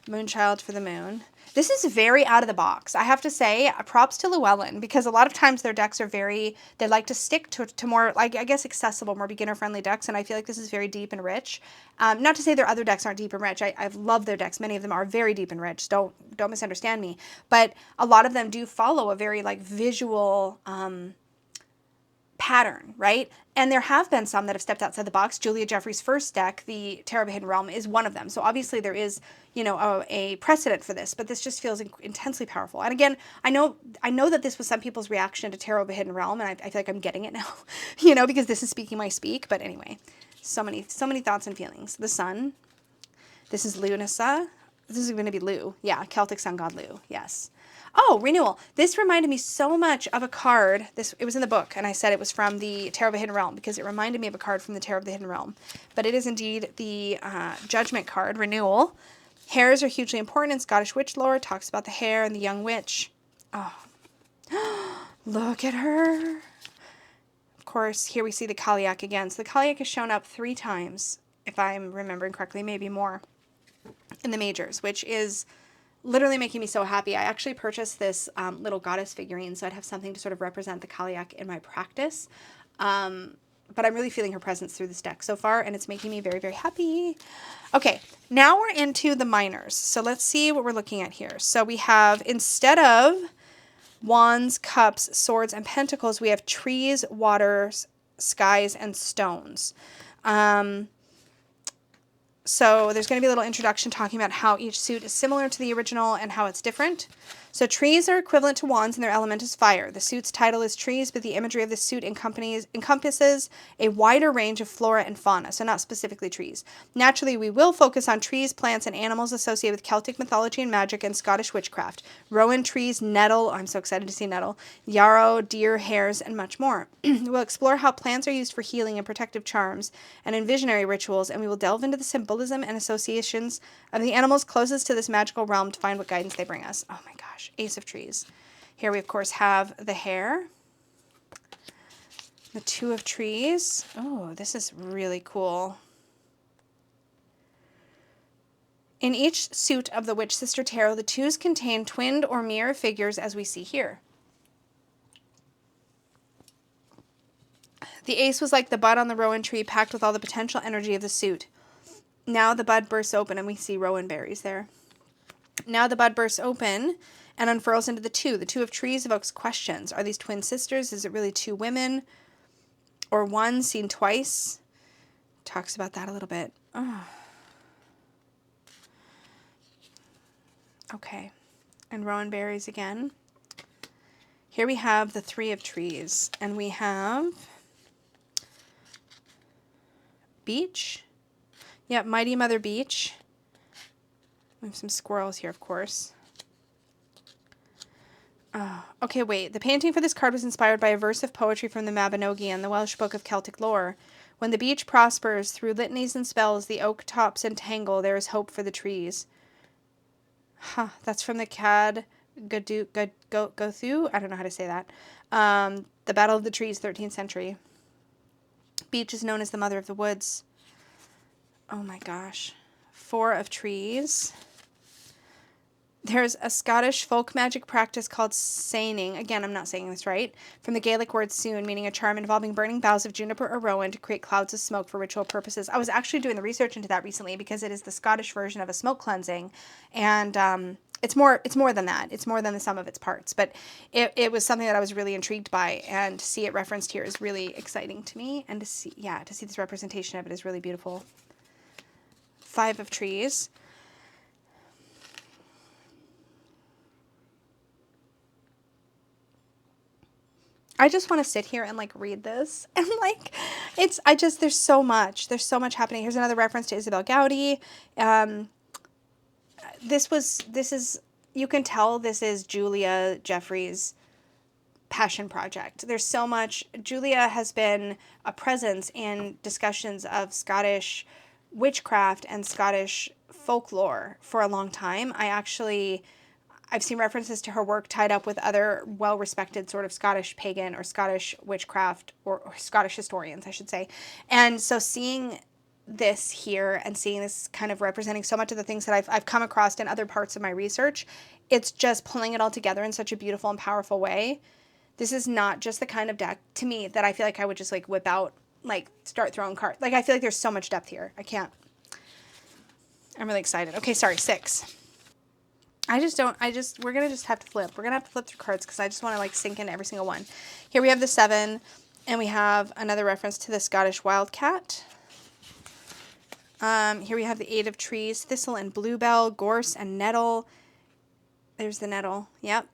Moonchild for the moon. This is very out of the box. I have to say, props to Llewellyn, because a lot of times their decks are very, they like to stick to more, like, I guess, accessible, more beginner-friendly decks, and I feel like this is very deep and rich. Not to say their other decks aren't deep and rich. I love their decks. Many of them are very deep and rich. Don't misunderstand me. But a lot of them do follow a very, like, visual pattern, right? And there have been some that have stepped outside the box. Julia Jeffrey's first deck, the Tarot of the Hidden Realm, is one of them. So obviously there is, you know, a precedent for this, but this just feels intensely powerful. And again, I know that this was some people's reaction to Tarot of the Hidden Realm, and I feel like I'm getting it now, you know, because this is speaking my speak. But anyway, so many thoughts and feelings. The sun. This is Lunasa. This is going to be Lu. Yeah, Celtic sun god Lu. Yes. Oh, renewal. This reminded me so much of a card. It was in the book, and I said it was from the Tarot of the Hidden Realm because it reminded me of a card from the Tarot of the Hidden Realm. But it is indeed the Judgment card, renewal. Hares are hugely important in Scottish witch lore. It talks about the hare and the young witch. Oh, look at her. Of course, here we see the Kaliak again. So the Kaliak has shown up 3 times, if I'm remembering correctly, maybe more, in the majors, which is literally making me so happy. I actually purchased this little goddess figurine so I'd have something to sort of represent the Kaliak in my practice. But I'm really feeling her presence through this deck so far, and it's making me very, very happy. Okay, now we're into the minors. So let's see what we're looking at here. So we have, instead of wands, cups, swords, and pentacles, we have trees, waters, skies, and stones. So there's going to be a little introduction talking about how each suit is similar to the original and how it's different. So trees are equivalent to wands and their element is fire. The suit's title is trees, but the imagery of the suit encompasses a wider range of flora and fauna, so not specifically trees. Naturally, we will focus on trees, plants, and animals associated with Celtic mythology and magic and Scottish witchcraft. Rowan trees, nettle, I'm so excited to see nettle, yarrow, deer, hares, and much more. We'll explore how plants are used for healing and protective charms and in visionary rituals, and we will delve into the symbolism and associations of the animals closest to this magical realm to find what guidance they bring us. Oh my gosh, Ace of Trees. Here we, of course, have the hare, the Two of Trees. Oh, this is really cool. In each suit of the Witch Sister Tarot, the twos contain twinned or mirror figures as we see here. The ace was like the bud on the rowan tree, packed with all the potential energy of the suit. Now the bud bursts open, and we see rowan berries there. Now the bud bursts open and unfurls into the two. The Two of Trees evokes questions. Are these twin sisters? Is it really 2 women? Or one seen twice? Talks about that a little bit. Oh. Okay. And rowan berries again. Here we have the 3 of Trees. And we have beech. Yep, Mighty Mother Beech. We have some squirrels here, of course. Okay, wait. The painting for this card was inspired by a verse of poetry from the Mabinogion, the Welsh book of Celtic lore. When the beech prospers, through litanies and spells, the oak tops entangle, there is hope for the trees. Huh, that's from the Cad Gothu? I don't know how to say that. The Battle of the Trees, 13th century. Beech is known as the mother of the woods. Oh my gosh. 4 of Trees. There's a Scottish folk magic practice called seining. Again, I'm not saying this right. From the Gaelic word soon, meaning a charm involving burning boughs of juniper or rowan to create clouds of smoke for ritual purposes. I was actually doing the research into that recently because it is the Scottish version of a smoke cleansing. And it's more than that. It's more than the sum of its parts. But it was something that I was really intrigued by. And to see it referenced here is really exciting to me. And to see this representation of it is really beautiful. 5 of Trees. I just want to sit here and like read this and like there's so much happening. Here's another reference to Isabel Gowdy. You can tell this is Julia Jeffrey's passion project. There's so much. Julia has been a presence in discussions of Scottish witchcraft and Scottish folklore for a long time. I've seen references to her work tied up with other well-respected sort of Scottish pagan or Scottish witchcraft or Scottish historians, I should say. And so seeing this here and seeing this kind of representing so much of the things that I've come across in other parts of my research, it's just pulling it all together in such a beautiful and powerful way. This is not just the kind of deck, to me, that I feel like I would just like whip out, like start throwing cards. Like I feel like there's so much depth here. I'm really excited. Okay, sorry, 6. We're going to just have to flip. We're going to have to flip through cards because I just want to like sink in every single one. Here we have the 7, and we have another reference to the Scottish wildcat. Here we have the 8 of trees, thistle and bluebell, gorse and nettle. There's the nettle. Yep.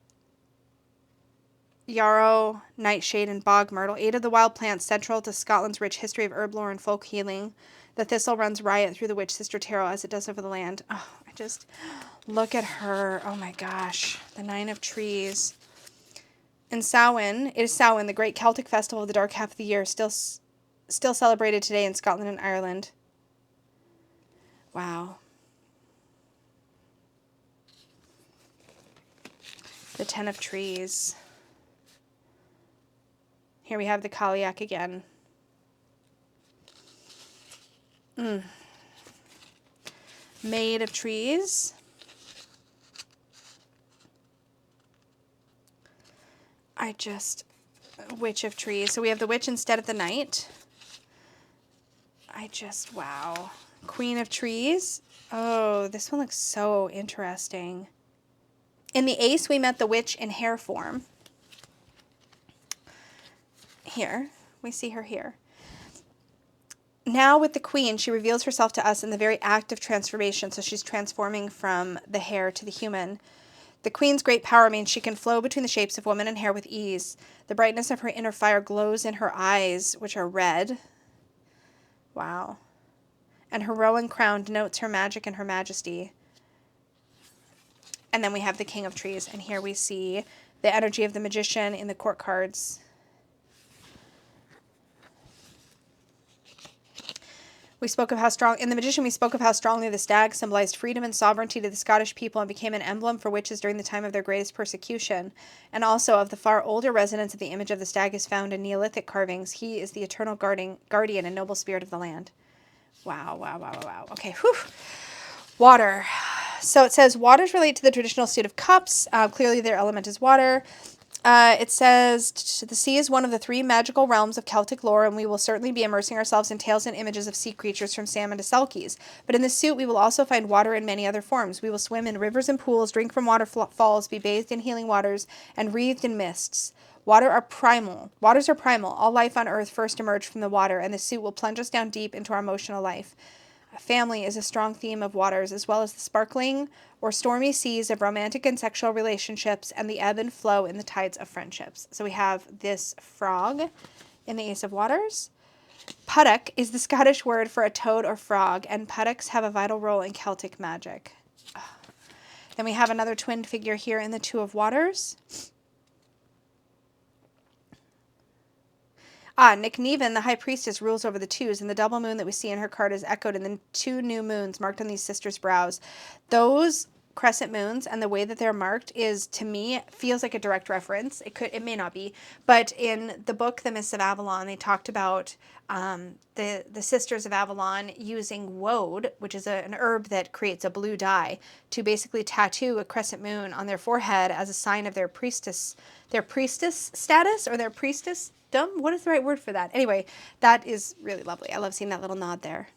Yarrow, nightshade, and bog myrtle. 8 of the wild plants central to Scotland's rich history of herb lore and folk healing. The thistle runs riot through the witch sister tarot as it does over the land. Oh, I just look at her. Oh my gosh. The 9 of trees. And Samhain, it is Samhain, the great Celtic festival of the dark half of the year, still celebrated today in Scotland and Ireland. Wow. The 10 of trees. Here we have the Kaliak again. Maid of trees. Witch of trees. So we have the witch instead of the knight. Wow. Queen of trees. Oh, this one looks so interesting. In the ace, we met the witch in hare form. Here, we see her here. Now with the queen, she reveals herself to us in the very act of transformation. So she's transforming from the hare to the human. The queen's great power means she can flow between the shapes of woman and hare with ease. The brightness of her inner fire glows in her eyes, which are red. Wow. And her rowan crown denotes her magic and her majesty. And then we have the king of trees. And here we see the energy of the magician in the court cards. In The Magician, we spoke of how strongly the stag symbolized freedom and sovereignty to the Scottish people and became an emblem for witches during the time of their greatest persecution. And also of the far older resonance of the image of the stag is found in Neolithic carvings. He is the eternal guardian and noble spirit of the land. Wow, wow, wow, wow, wow. Okay, whew. Water. So it says, waters relate to the traditional suit of cups. Clearly their element is water. It says, the sea is one of the 3 magical realms of Celtic lore, and we will certainly be immersing ourselves in tales and images of sea creatures from salmon to selkies. But in this suit, we will also find water in many other forms. We will swim in rivers and pools, drink from waterfalls, be bathed in healing waters, and wreathed in mists. Waters are primal. All life on earth first emerged from the water, and the suit will plunge us down deep into our emotional life. Family is a strong theme of waters, as well as the sparkling or stormy seas of romantic and sexual relationships and the ebb and flow in the tides of friendships. So we have this frog in the Ace of Waters. Puddock is the Scottish word for a toad or frog, and puddocks have a vital role in Celtic magic. Then we have another twinned figure here in the Two of Waters. Nick Neven, the High Priestess, rules over the twos, and the double moon that we see in her card is echoed in the 2 new moons marked on these sisters' brows. Those crescent moons and the way that they're marked is, to me, feels like a direct reference. It may not be, but in the book, The Mists of Avalon, they talked about the Sisters of Avalon using woad, which is an herb that creates a blue dye, to basically tattoo a crescent moon on their forehead as a sign of their priestess status or their priestess. What is the right word for that? Anyway, that is really lovely. I love seeing that little nod there.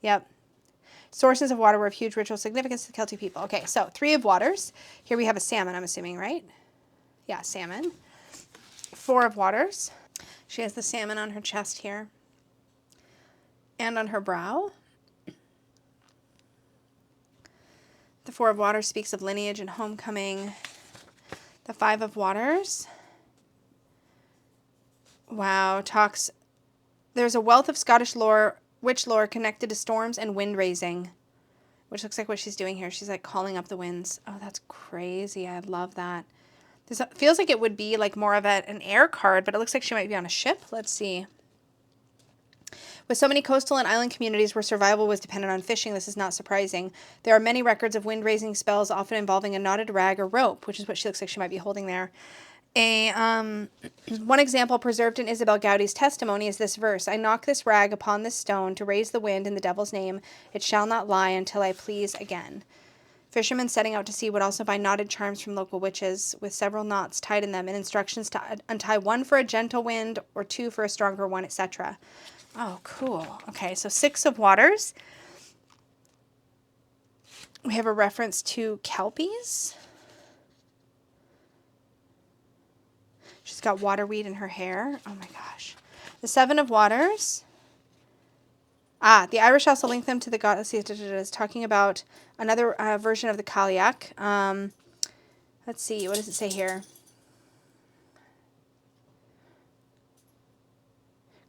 Yep. Sources of water were of huge ritual significance to the Celtic people. Okay, so 3 of Waters. Here we have a salmon, I'm assuming, right? Yeah, salmon. 4 of Waters. She has the salmon on her chest here. And on her brow. The 4 of Waters speaks of lineage and homecoming. The 5 of Waters. Wow, there's a wealth of Scottish lore, witch lore connected to storms and wind raising. which looks like what she's doing here. She's like calling up the winds. Oh, that's crazy. I love that. This feels like it would be like more of an air card, but it looks like she might be on a ship. Let's see. With so many coastal and island communities where survival was dependent on fishing, this is not surprising. There are many records of wind-raising spells, often involving a knotted rag or rope, which is what she looks like she might be holding there. One example preserved in Isabel Gaudi's testimony is this verse: I knock this rag upon this stone to raise the wind in the devil's name. It shall not lie until I please again. Fishermen setting out to sea would also buy knotted charms from local witches with several knots tied in them and instructions to untie one for a gentle wind or two for a stronger one, etc. Oh, cool. Okay, so 6 of Waters. We have a reference to kelpies. She's got waterweed in her hair. Oh my gosh. The 7 of Waters. The Irish also link them to the goddess. It's talking about another version of the Cailleach. Let's see. What does it say here?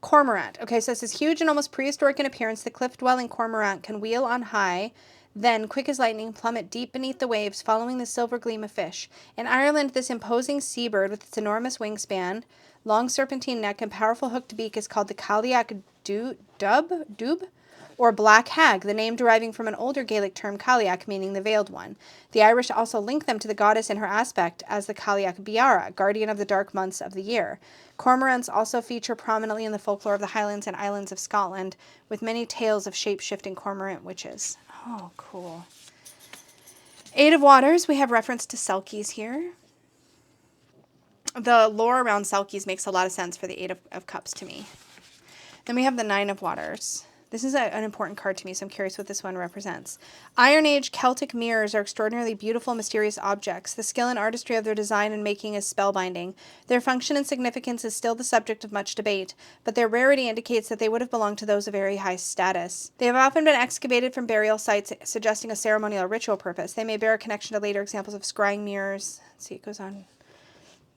Cormorant. Okay, so it says, huge and almost prehistoric in appearance, the cliff-dwelling cormorant can wheel on high, then, quick as lightning, plummet deep beneath the waves, following the silver gleam of fish. In Ireland, this imposing seabird with its enormous wingspan, long serpentine neck, and powerful hooked beak is called the Cailleach dubh, or black hag, the name deriving from an older Gaelic term Cailleach, meaning the veiled one. The Irish also link them to the goddess in her aspect as the Cailleach Biara, guardian of the dark months of the year. Cormorants also feature prominently in the folklore of the Highlands and Islands of Scotland, with many tales of shape-shifting cormorant witches. Oh, cool. 8 of Waters, we have reference to Selkies here. The lore around Selkies makes a lot of sense for the 8 of Cups to me. Then we have the 9 of Waters. This is an important card to me, so I'm curious what this one represents. Iron Age Celtic mirrors are extraordinarily beautiful, mysterious objects. The skill and artistry of their design and making is spellbinding. Their function and significance is still the subject of much debate, but their rarity indicates that they would have belonged to those of very high status. They have often been excavated from burial sites, suggesting a ceremonial or ritual purpose. They may bear a connection to later examples of scrying mirrors. Let's see, it goes on.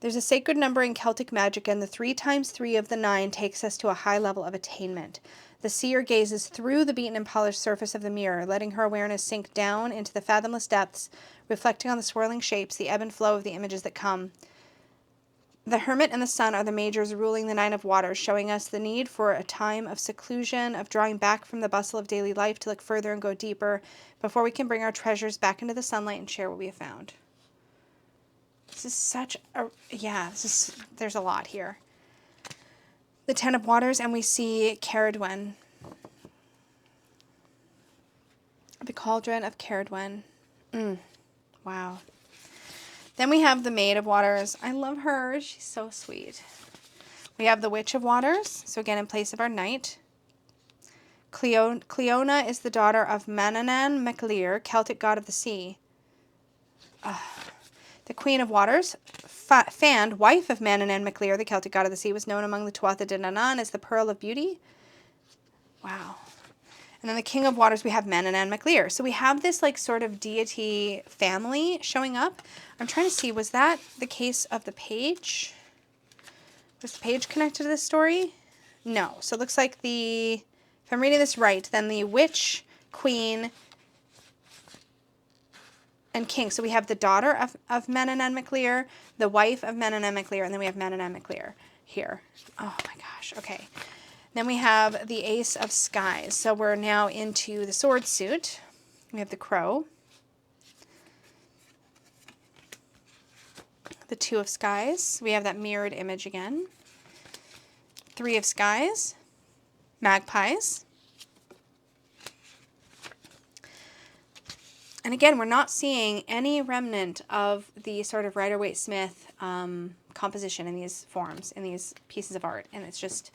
There's a sacred number in Celtic magic, and the 3 times 3 of the 9 takes us to a high level of attainment. The seer gazes through the beaten and polished surface of the mirror, letting her awareness sink down into the fathomless depths, reflecting on the swirling shapes, the ebb and flow of the images that come. The hermit and the sun are the majors ruling the 9 of Waters, showing us the need for a time of seclusion, of drawing back from the bustle of daily life to look further and go deeper, before we can bring our treasures back into the sunlight and share what we have found. This is such a, there's a lot here. The 10 of Waters, and we see Caradwen. The Cauldron of Caradwen. Wow. Then we have the Maid of Waters. I love her. She's so sweet. We have the Witch of Waters. So again, in place of our knight. Cleona is the daughter of Manannán mac Lir, Celtic god of the sea. The Queen of Waters, Fand, wife of Manannán mac Lir, the Celtic god of the sea, was known among the Tuatha De Danann as the Pearl of Beauty. Wow. And then the King of Waters, we have Manannán mac Lir. So we have this like sort of deity family showing up. I'm trying to see, was that the case of the page? Was the page connected to this story? No. So it looks like if I'm reading this right, then the witch, queen, and king. So we have the daughter of Manannán mac Lir, the wife of Manannán mac Lir, and then we have Manannán mac Lir here. Oh my gosh. Okay. Then we have the Ace of Skies. So we're now into the sword suit. We have the Crow. The 2 of Skies. We have that mirrored image again. 3 of Skies. Magpies. And again, we're not seeing any remnant of the sort of Rider-Waite-Smith composition in these forms, in these pieces of art. And it's just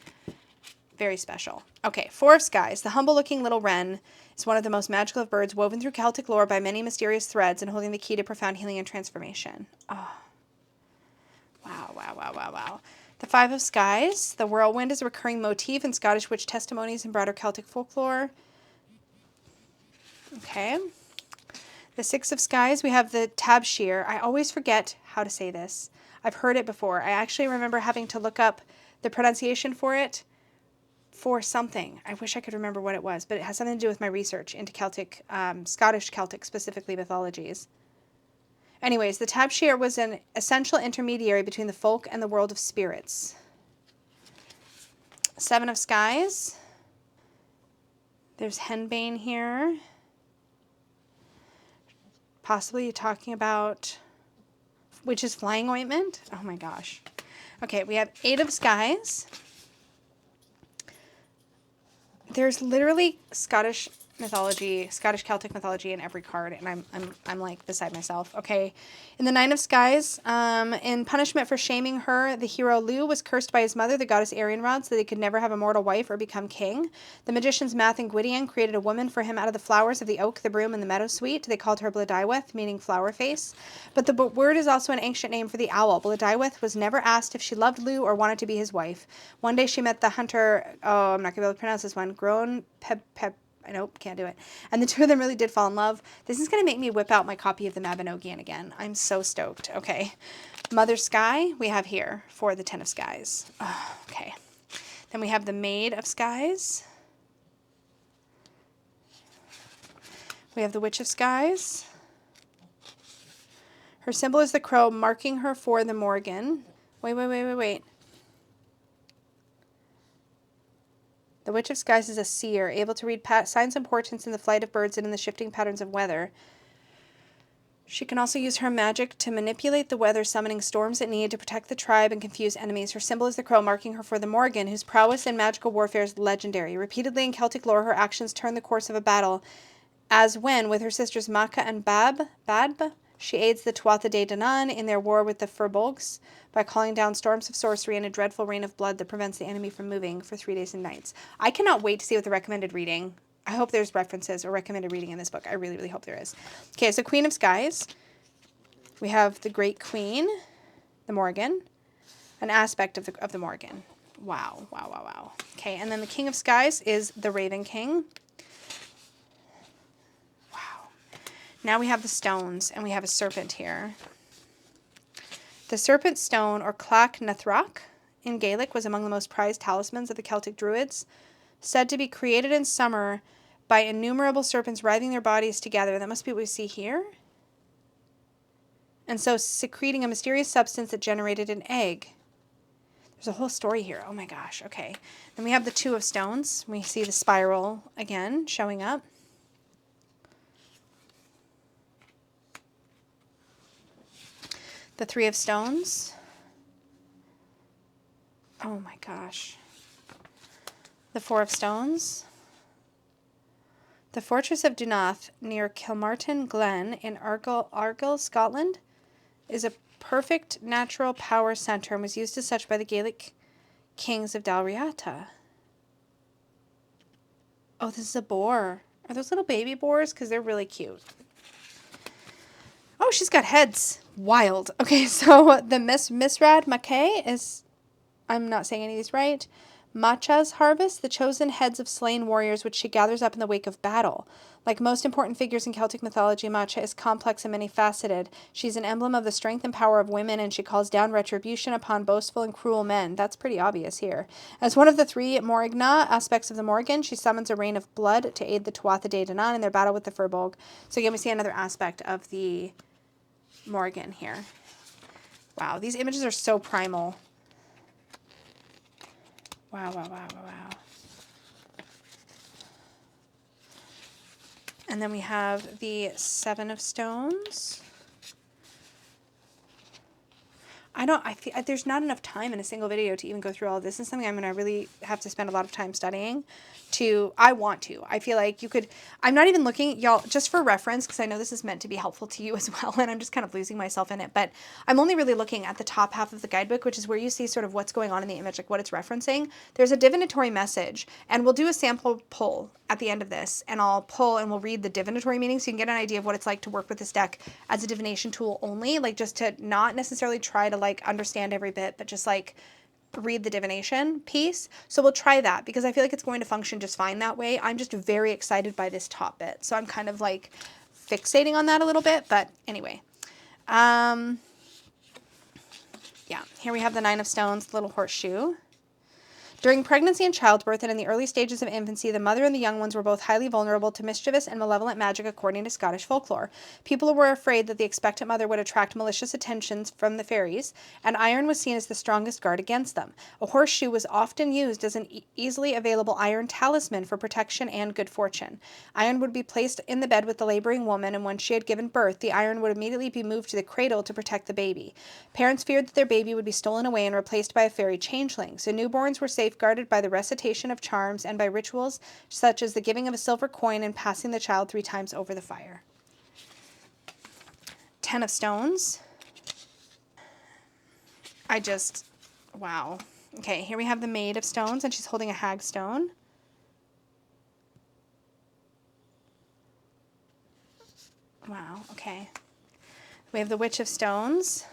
very special. Okay, 4 of Skies. The humble-looking little wren is one of the most magical of birds, woven through Celtic lore by many mysterious threads and holding the key to profound healing and transformation. Oh. Wow, wow, wow, wow, wow. The 5 of Skies. The whirlwind is a recurring motif in Scottish witch testimonies and broader Celtic folklore. Okay. The 6 of Skies, we have the Tabshir. I always forget how to say this. I've heard it before. I actually remember having to look up the pronunciation for it for something. I wish I could remember what it was, but it has something to do with my research into Celtic, Scottish Celtic specifically mythologies. Anyways, the tabshir was an essential intermediary between the folk and the world of spirits. Seven of Skies. There's henbane here. Possibly talking about witch's flying ointment. Oh my gosh. Okay, we have Eight of Skies. There's literally Scottish mythology, Scottish Celtic mythology in every card, and I'm like beside myself. Okay, in the Nine of Skies, in punishment for shaming her, the hero Lu was cursed by his mother, the goddess Arianrod, so that he could never have a mortal wife or become king. The magicians Math and Gwydion created a woman for him out of the flowers of the oak, the broom, and the meadowsweet. They called her Blodeuwedd, meaning flower face. But the word is also an ancient name for the owl. Blodeuwedd was never asked if she loved Lu or wanted to be his wife. One day she met the hunter, oh, I'm not going to be able to pronounce this one, Groen Nope, can't do it. And the two of them really did fall in love. This is going to make me whip out my copy of the Mabinogion again. I'm so stoked. Okay. Mother Sky we have here for the Ten of Skies. Oh, okay. Then we have the Maid of Skies. We have the Witch of Skies. Her symbol is the crow, marking her for the Morgan. Wait. The Witch of Skies is a seer, able to read signs and portents in the flight of birds and in the shifting patterns of weather. She can also use her magic to manipulate the weather, summoning storms at need to protect the tribe and confuse enemies. Her symbol is the crow, marking her for the Morgan, whose prowess in magical warfare is legendary. Repeatedly in Celtic lore, her actions turn the course of a battle, as when, with her sisters Macha and Badb, she aids the Tuatha De Danann in their war with the Firbolgs by calling down storms of sorcery and a dreadful rain of blood that prevents the enemy from moving for 3 days and nights. I cannot wait to see what the recommended reading. I hope there's references or recommended reading in this book. I really, really hope there is. Okay, so Queen of Skies. We have the Great Queen, the Morgan, an aspect of the Morgan. Wow. Okay, and then the King of Skies is the Raven King. Now we have the stones, and we have a serpent here. The serpent stone, or Clach Nathrach, in Gaelic, was among the most prized talismans of the Celtic Druids, said to be created in summer by innumerable serpents writhing their bodies together. That must be what we see here. And so secreting a mysterious substance that generated an egg. There's a whole story here. Oh my gosh, okay. Then we have the Two of Stones. We see the spiral again showing up. The Three of Stones. Oh my gosh. The Four of Stones. The Fortress of Dunath near Kilmartin Glen in Argyll, Scotland, is a perfect natural power center and was used as such by the Gaelic kings of Dalriata. Oh, this is a boar. Are those little baby boars? Because they're really cute. Oh, she's got heads. Wild. Okay, so the Misrad Mackay is, I'm not saying any of these right, Macha's harvest, the chosen heads of slain warriors which she gathers up in the wake of battle. Like most important figures in Celtic mythology, Macha is complex and many-faceted. She's an emblem of the strength and power of women, and she calls down retribution upon boastful and cruel men. That's pretty obvious here. As one of the three Morigna aspects of the Morgan, she summons a rain of blood to aid the Tuatha De Danann in their battle with the Firbolg. So again, we see another aspect of the Morgan here. Wow, these images are so primal. Wow. And then we have the Seven of Stones. I feel there's not enough time in a single video to even go through all of this. This is something I'm going to really have to spend a lot of time studying. I feel like you could, I'm not even looking, y'all, just for reference, because I know this is meant to be helpful to you as well, and I'm just kind of losing myself in it, but I'm only really looking at the top half of the guidebook, which is where you see sort of what's going on in the image, like what it's referencing. There's a divinatory message, and we'll do a sample pull at the end of this, and I'll pull and we'll read the divinatory meaning so you can get an idea of what it's like to work with this deck as a divination tool only, like just to not necessarily try to like understand every bit, but just like read the divination piece. So we'll try that because I feel like it's going to function just fine that way. I'm just very excited by this top bit. So I'm kind of like fixating on that a little bit, but anyway. Yeah, here we have the Nine of Stones, little horseshoe. During pregnancy and childbirth and in the early stages of infancy, the mother and the young ones were both highly vulnerable to mischievous and malevolent magic according to Scottish folklore. People were afraid that the expectant mother would attract malicious attentions from the fairies, and iron was seen as the strongest guard against them. A horseshoe was often used as an easily available iron talisman for protection and good fortune. Iron would be placed in the bed with the laboring woman, and when she had given birth, the iron would immediately be moved to the cradle to protect the baby. Parents feared that their baby would be stolen away and replaced by a fairy changeling, so newborns were safeguarded by the recitation of charms and by rituals such as the giving of a silver coin and passing the child 3 times over the fire. 10 of stones. Wow. Okay, here we have the Maid of Stones, and she's holding a hag stone. Wow, okay. We have the Witch of Stones.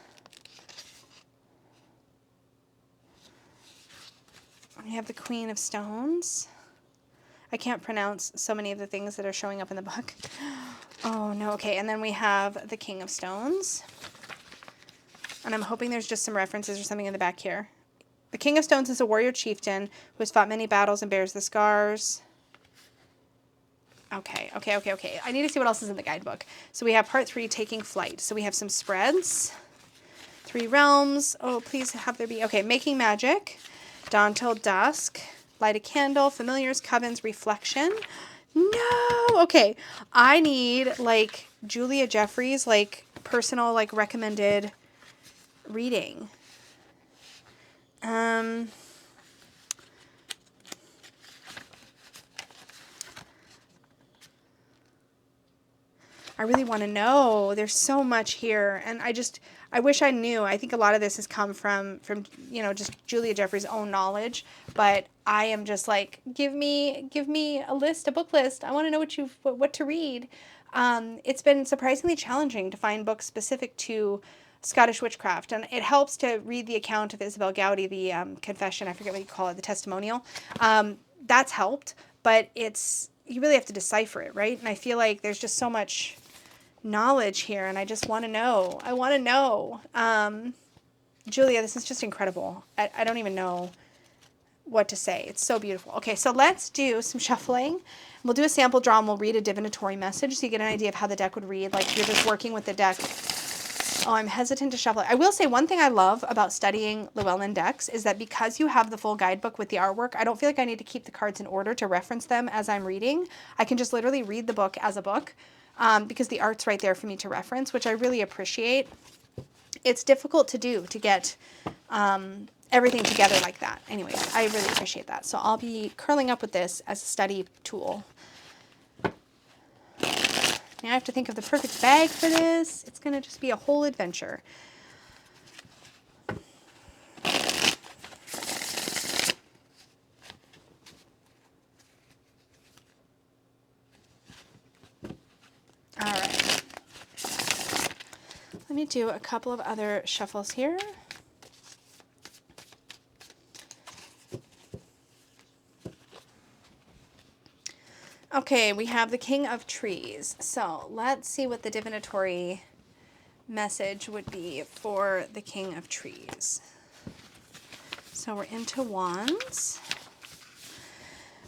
We have the Queen of Stones. I can't pronounce so many of the things that are showing up in the book. Oh, no. Okay, and then we have the King of Stones. And I'm hoping there's just some references or something in the back here. The King of Stones is a warrior chieftain who has fought many battles and bears the scars. Okay. I need to see what else is in the guidebook. So we have part 3, Taking Flight. So we have some spreads. 3 realms. Oh, please have there be. Okay, Making Magic. Dawn till dusk, light a candle, familiars, covens, reflection. No, okay. I need like Julia Jeffries, like personal, like recommended reading. I really want to know. There's so much here, and I wish I knew. I think a lot of this has come from just Julia Jeffries' own knowledge, but I am just like, give me a book list. I want to know what to read. It's been surprisingly challenging to find books specific to Scottish witchcraft, and it helps to read the account of Isabel Gowdy, the confession, I forget what you call it, the testimonial. That's helped, but you really have to decipher it, right? And I feel like there's just so much knowledge here, and I just want to know. I want to know. Julia, this is just incredible. I don't even know what to say. It's so beautiful. Okay, so let's do some shuffling. We'll do a sample draw, and we'll read a divinatory message so you get an idea of how the deck would read, like you're just working with the deck. Oh, I'm hesitant to shuffle. I will say one thing I love about studying Llewellyn decks is that because you have the full guidebook with the artwork, I don't feel like I need to keep the cards in order to reference them as I'm reading. I can just literally read the book as a book. Because the art's right there for me to reference, which I really appreciate. It's difficult to do, to get everything together like that. Anyways, I really appreciate that. So I'll be curling up with this as a study tool. Now I have to think of the perfect bag for this. It's going to just be a whole adventure. All right. Let me do a couple of other shuffles here. Okay, we have the King of Trees. So let's see what the divinatory message would be for the King of Trees. So we're into wands.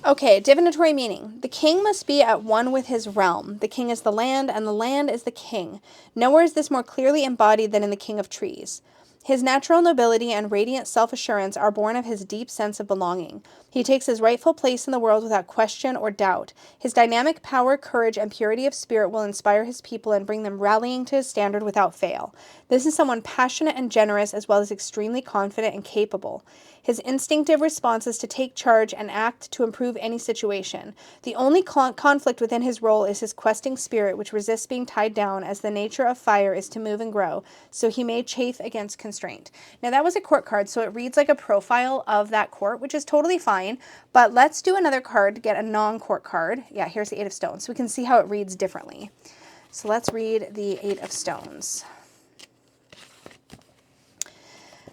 Okay, divinatory meaning. The king must be at one with his realm. The king is the land, and the land is the king. Nowhere is this more clearly embodied than in the King of Trees. His natural nobility and radiant self-assurance are born of his deep sense of belonging. He takes his rightful place in the world without question or doubt. His dynamic power, courage, and purity of spirit will inspire his people and bring them rallying to his standard without fail. This is someone passionate and generous as well as extremely confident and capable. His instinctive response is to take charge and act to improve any situation. The only conflict within his role is his questing spirit, which resists being tied down, as the nature of fire is to move and grow, so he may chafe against constraint. Now that was a court card, so it reads like a profile of that court, which is totally fine, but let's do another card to get a non-court card. Yeah, here's the Eight of Stones, so we can see how it reads differently. So let's read the Eight of Stones.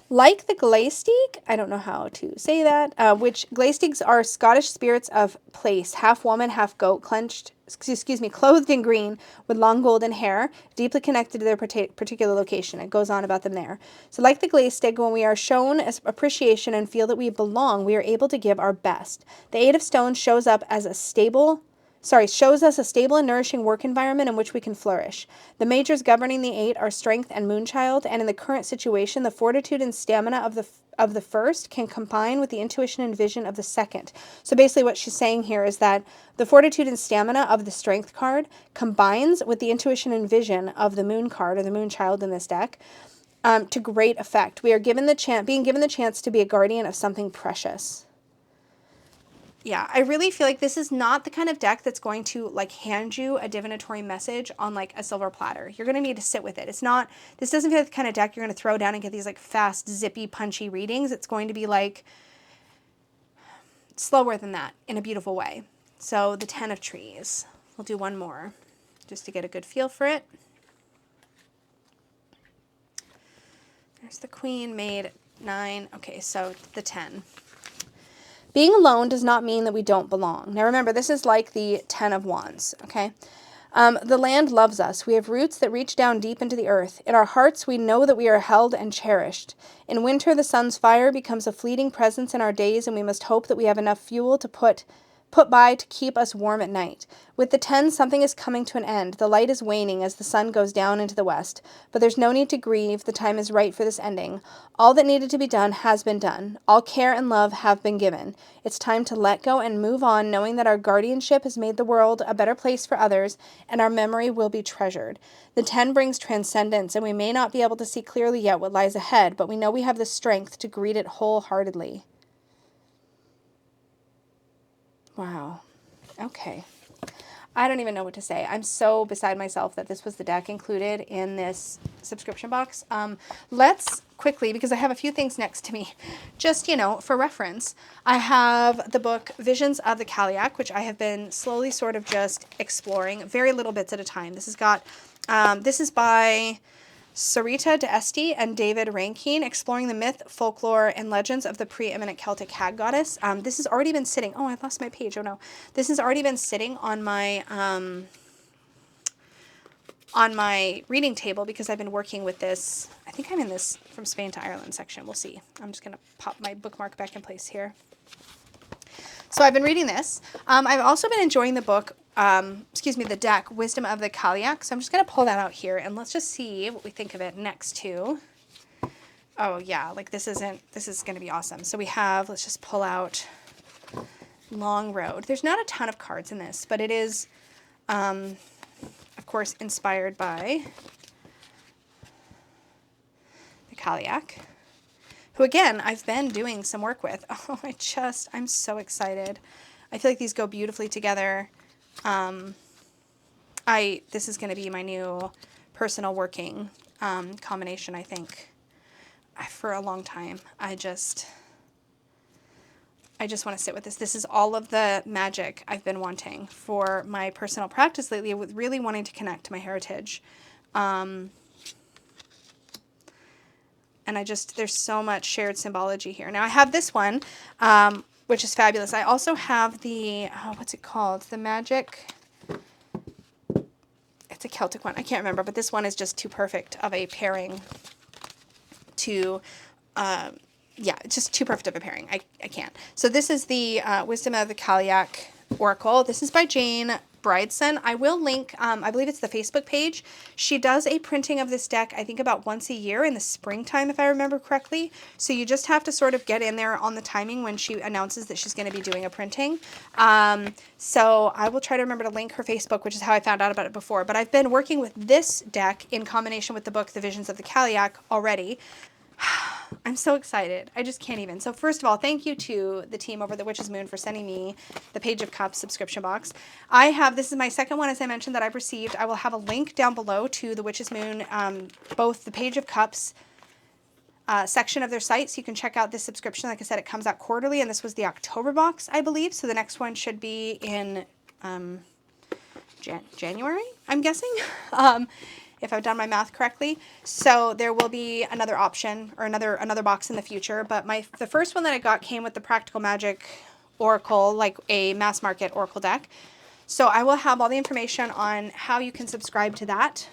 Like the Glaistig, I don't know how to say that, which Glaistigs are Scottish spirits of place, half woman, half goat, excuse me, clothed in green with long golden hair, deeply connected to their particular location. It goes on about them there. So like the Gleistig, when we are shown appreciation and feel that we belong, we are able to give our best. The Eight of Stones shows us a stable and nourishing work environment in which we can flourish. The majors governing the Eight are Strength and Moonchild, and in the current situation, the fortitude and stamina of the first can combine with the intuition and vision of the second. So basically what she's saying here is that the fortitude and stamina of the Strength card combines with the intuition and vision of the Moon card, or the Moonchild in this deck, to great effect. We are being given the chance to be a guardian of something precious. Yeah, I really feel like this is not the kind of deck that's going to like hand you a divinatory message on like a silver platter. You're going to need to sit with it. This doesn't feel like the kind of deck you're going to throw down and get these like fast, zippy, punchy readings. It's going to be like slower than that in a beautiful way. So the 10 of Trees. We'll do one more just to get a good feel for it. There's the Queen, Maid, 9. Okay, so the 10. Being alone does not mean that we don't belong. Now remember, this is like the 10 of Wands, okay? The land loves us. We have roots that reach down deep into the earth. In our hearts, we know that we are held and cherished. In winter, the sun's fire becomes a fleeting presence in our days, and we must hope that we have enough fuel to put by to keep us warm at night. With the 10, something is coming to an end. The light is waning as the sun goes down into the west. But there's no need to grieve. The time is right for this ending. All that needed to be done has been done. All care and love have been given. It's time to let go and move on, knowing that our guardianship has made the world a better place for others, and our memory will be treasured. The 10 brings transcendence, and we may not be able to see clearly yet what lies ahead, but we know we have the strength to greet it wholeheartedly. Wow. Okay. I don't even know what to say. I'm so beside myself that this was the deck included in this subscription box. Let's quickly, because I have a few things next to me, just, for reference, I have the book Visions of the Kaliak, which I have been slowly sort of just exploring, very little bits at a time. This is by Sarita D'Este and David Rankine, exploring the myth, folklore, and legends of the preeminent Celtic hag goddess. This has already been sitting. Oh, I lost my page. Oh no, this has already been sitting on my reading table because I've been working with this. I think I'm in this From Spain to Ireland section. We'll see. I'm just gonna pop my bookmark back in place here. So I've been reading this. I've also been enjoying the book. The deck, Wisdom of the Kaliak. So I'm just going to pull that out here and let's just see what we think of it next to. Oh yeah, like this is going to be awesome. So we have, let's just pull out Long Road. There's not a ton of cards in this, but it is, of course, inspired by the Kaliak, who again, I've been doing some work with. Oh, I'm so excited. I feel like these go beautifully together. This is going to be my new personal working combination, I think, for a long time. I just want to sit with this. This is all of the magic I've been wanting for my personal practice lately, with really wanting to connect to my heritage. And there's so much shared symbology here. Now I have this one, which is fabulous. I also have the, what's it called? The Magic. It's a Celtic one. I can't remember, but this one is just too perfect of a pairing to, it's just too perfect of a pairing. I can't. So this is the Wisdom of the Kaliak Oracle. This is by Jane Brideson. I will link, I believe it's the Facebook page. She does a printing of this deck, I think about once a year in the springtime, if I remember correctly. So you just have to sort of get in there on the timing when she announces that she's going to be doing a printing. So I will try to remember to link her Facebook, which is how I found out about it before. But I've been working with this deck in combination with the book, The Visions of the Kaliak, already. I'm so excited. I just can't even. So first of all, thank you to the team over the Witch's Moon for sending me the Page of Cups subscription box. This is my second one, as I mentioned, that I've received. I will have a link down below to the Witch's Moon, both the Page of Cups section of their site, so you can check out this subscription. Like I said, it comes out quarterly, and this was the October box, I believe. So the next one should be in January, I'm guessing. If I've done my math correctly. So there will be another option or another box in the future. But the first one that I got came with the Practical Magic Oracle, like a mass market Oracle deck. So I will have all the information on how you can subscribe to that.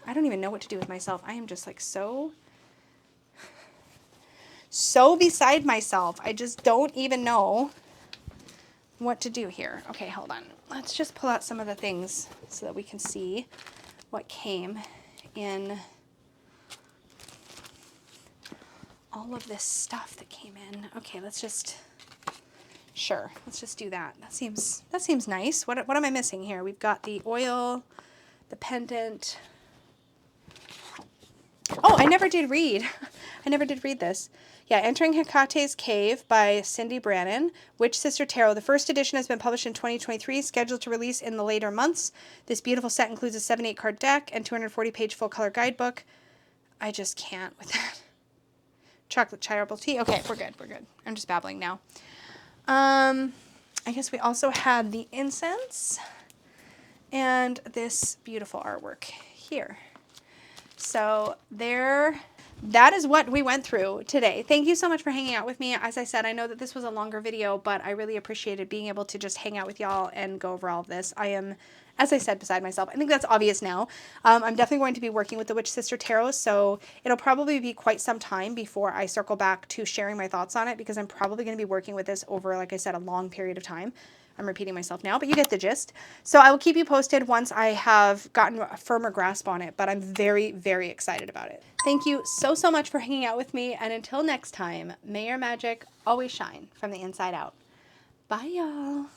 I don't even know what to do with myself. I am just like so beside myself. I just don't even know what to do here. Okay, hold on. Let's just pull out some of the things so that we can see what came in all of this stuff that came in. Okay, let's just do that. That seems nice. What am I missing here? We've got the oil, the pendant. Oh, I never did read this. Yeah, Entering Hecate's Cave by Cindy Brannon. Witch Sister Tarot. The first edition has been published in 2023, scheduled to release in the later months. This beautiful set includes a 7-8 card deck and 240-page full color guidebook. I just can't with that. Chocolate chai herbal tea. Okay, we're good. I'm just babbling now. I guess we also had the incense and this beautiful artwork here. So that is what we went through today. Thank you so much for hanging out with me. As I said, I know that this was a longer video, but I really appreciated being able to just hang out with y'all and go over all of this. I am, as I said, beside myself. I think that's obvious now. I'm definitely going to be working with the Witch Sister Tarot, so it'll probably be quite some time before I circle back to sharing my thoughts on it, because I'm probably going to be working with this over, like I said, a long period of time. I'm repeating myself now, but you get the gist. So I will keep you posted once I have gotten a firmer grasp on it, but I'm very, very excited about it. Thank you so much for hanging out with me, and until next time, may your magic always shine from the inside out. Bye, y'all.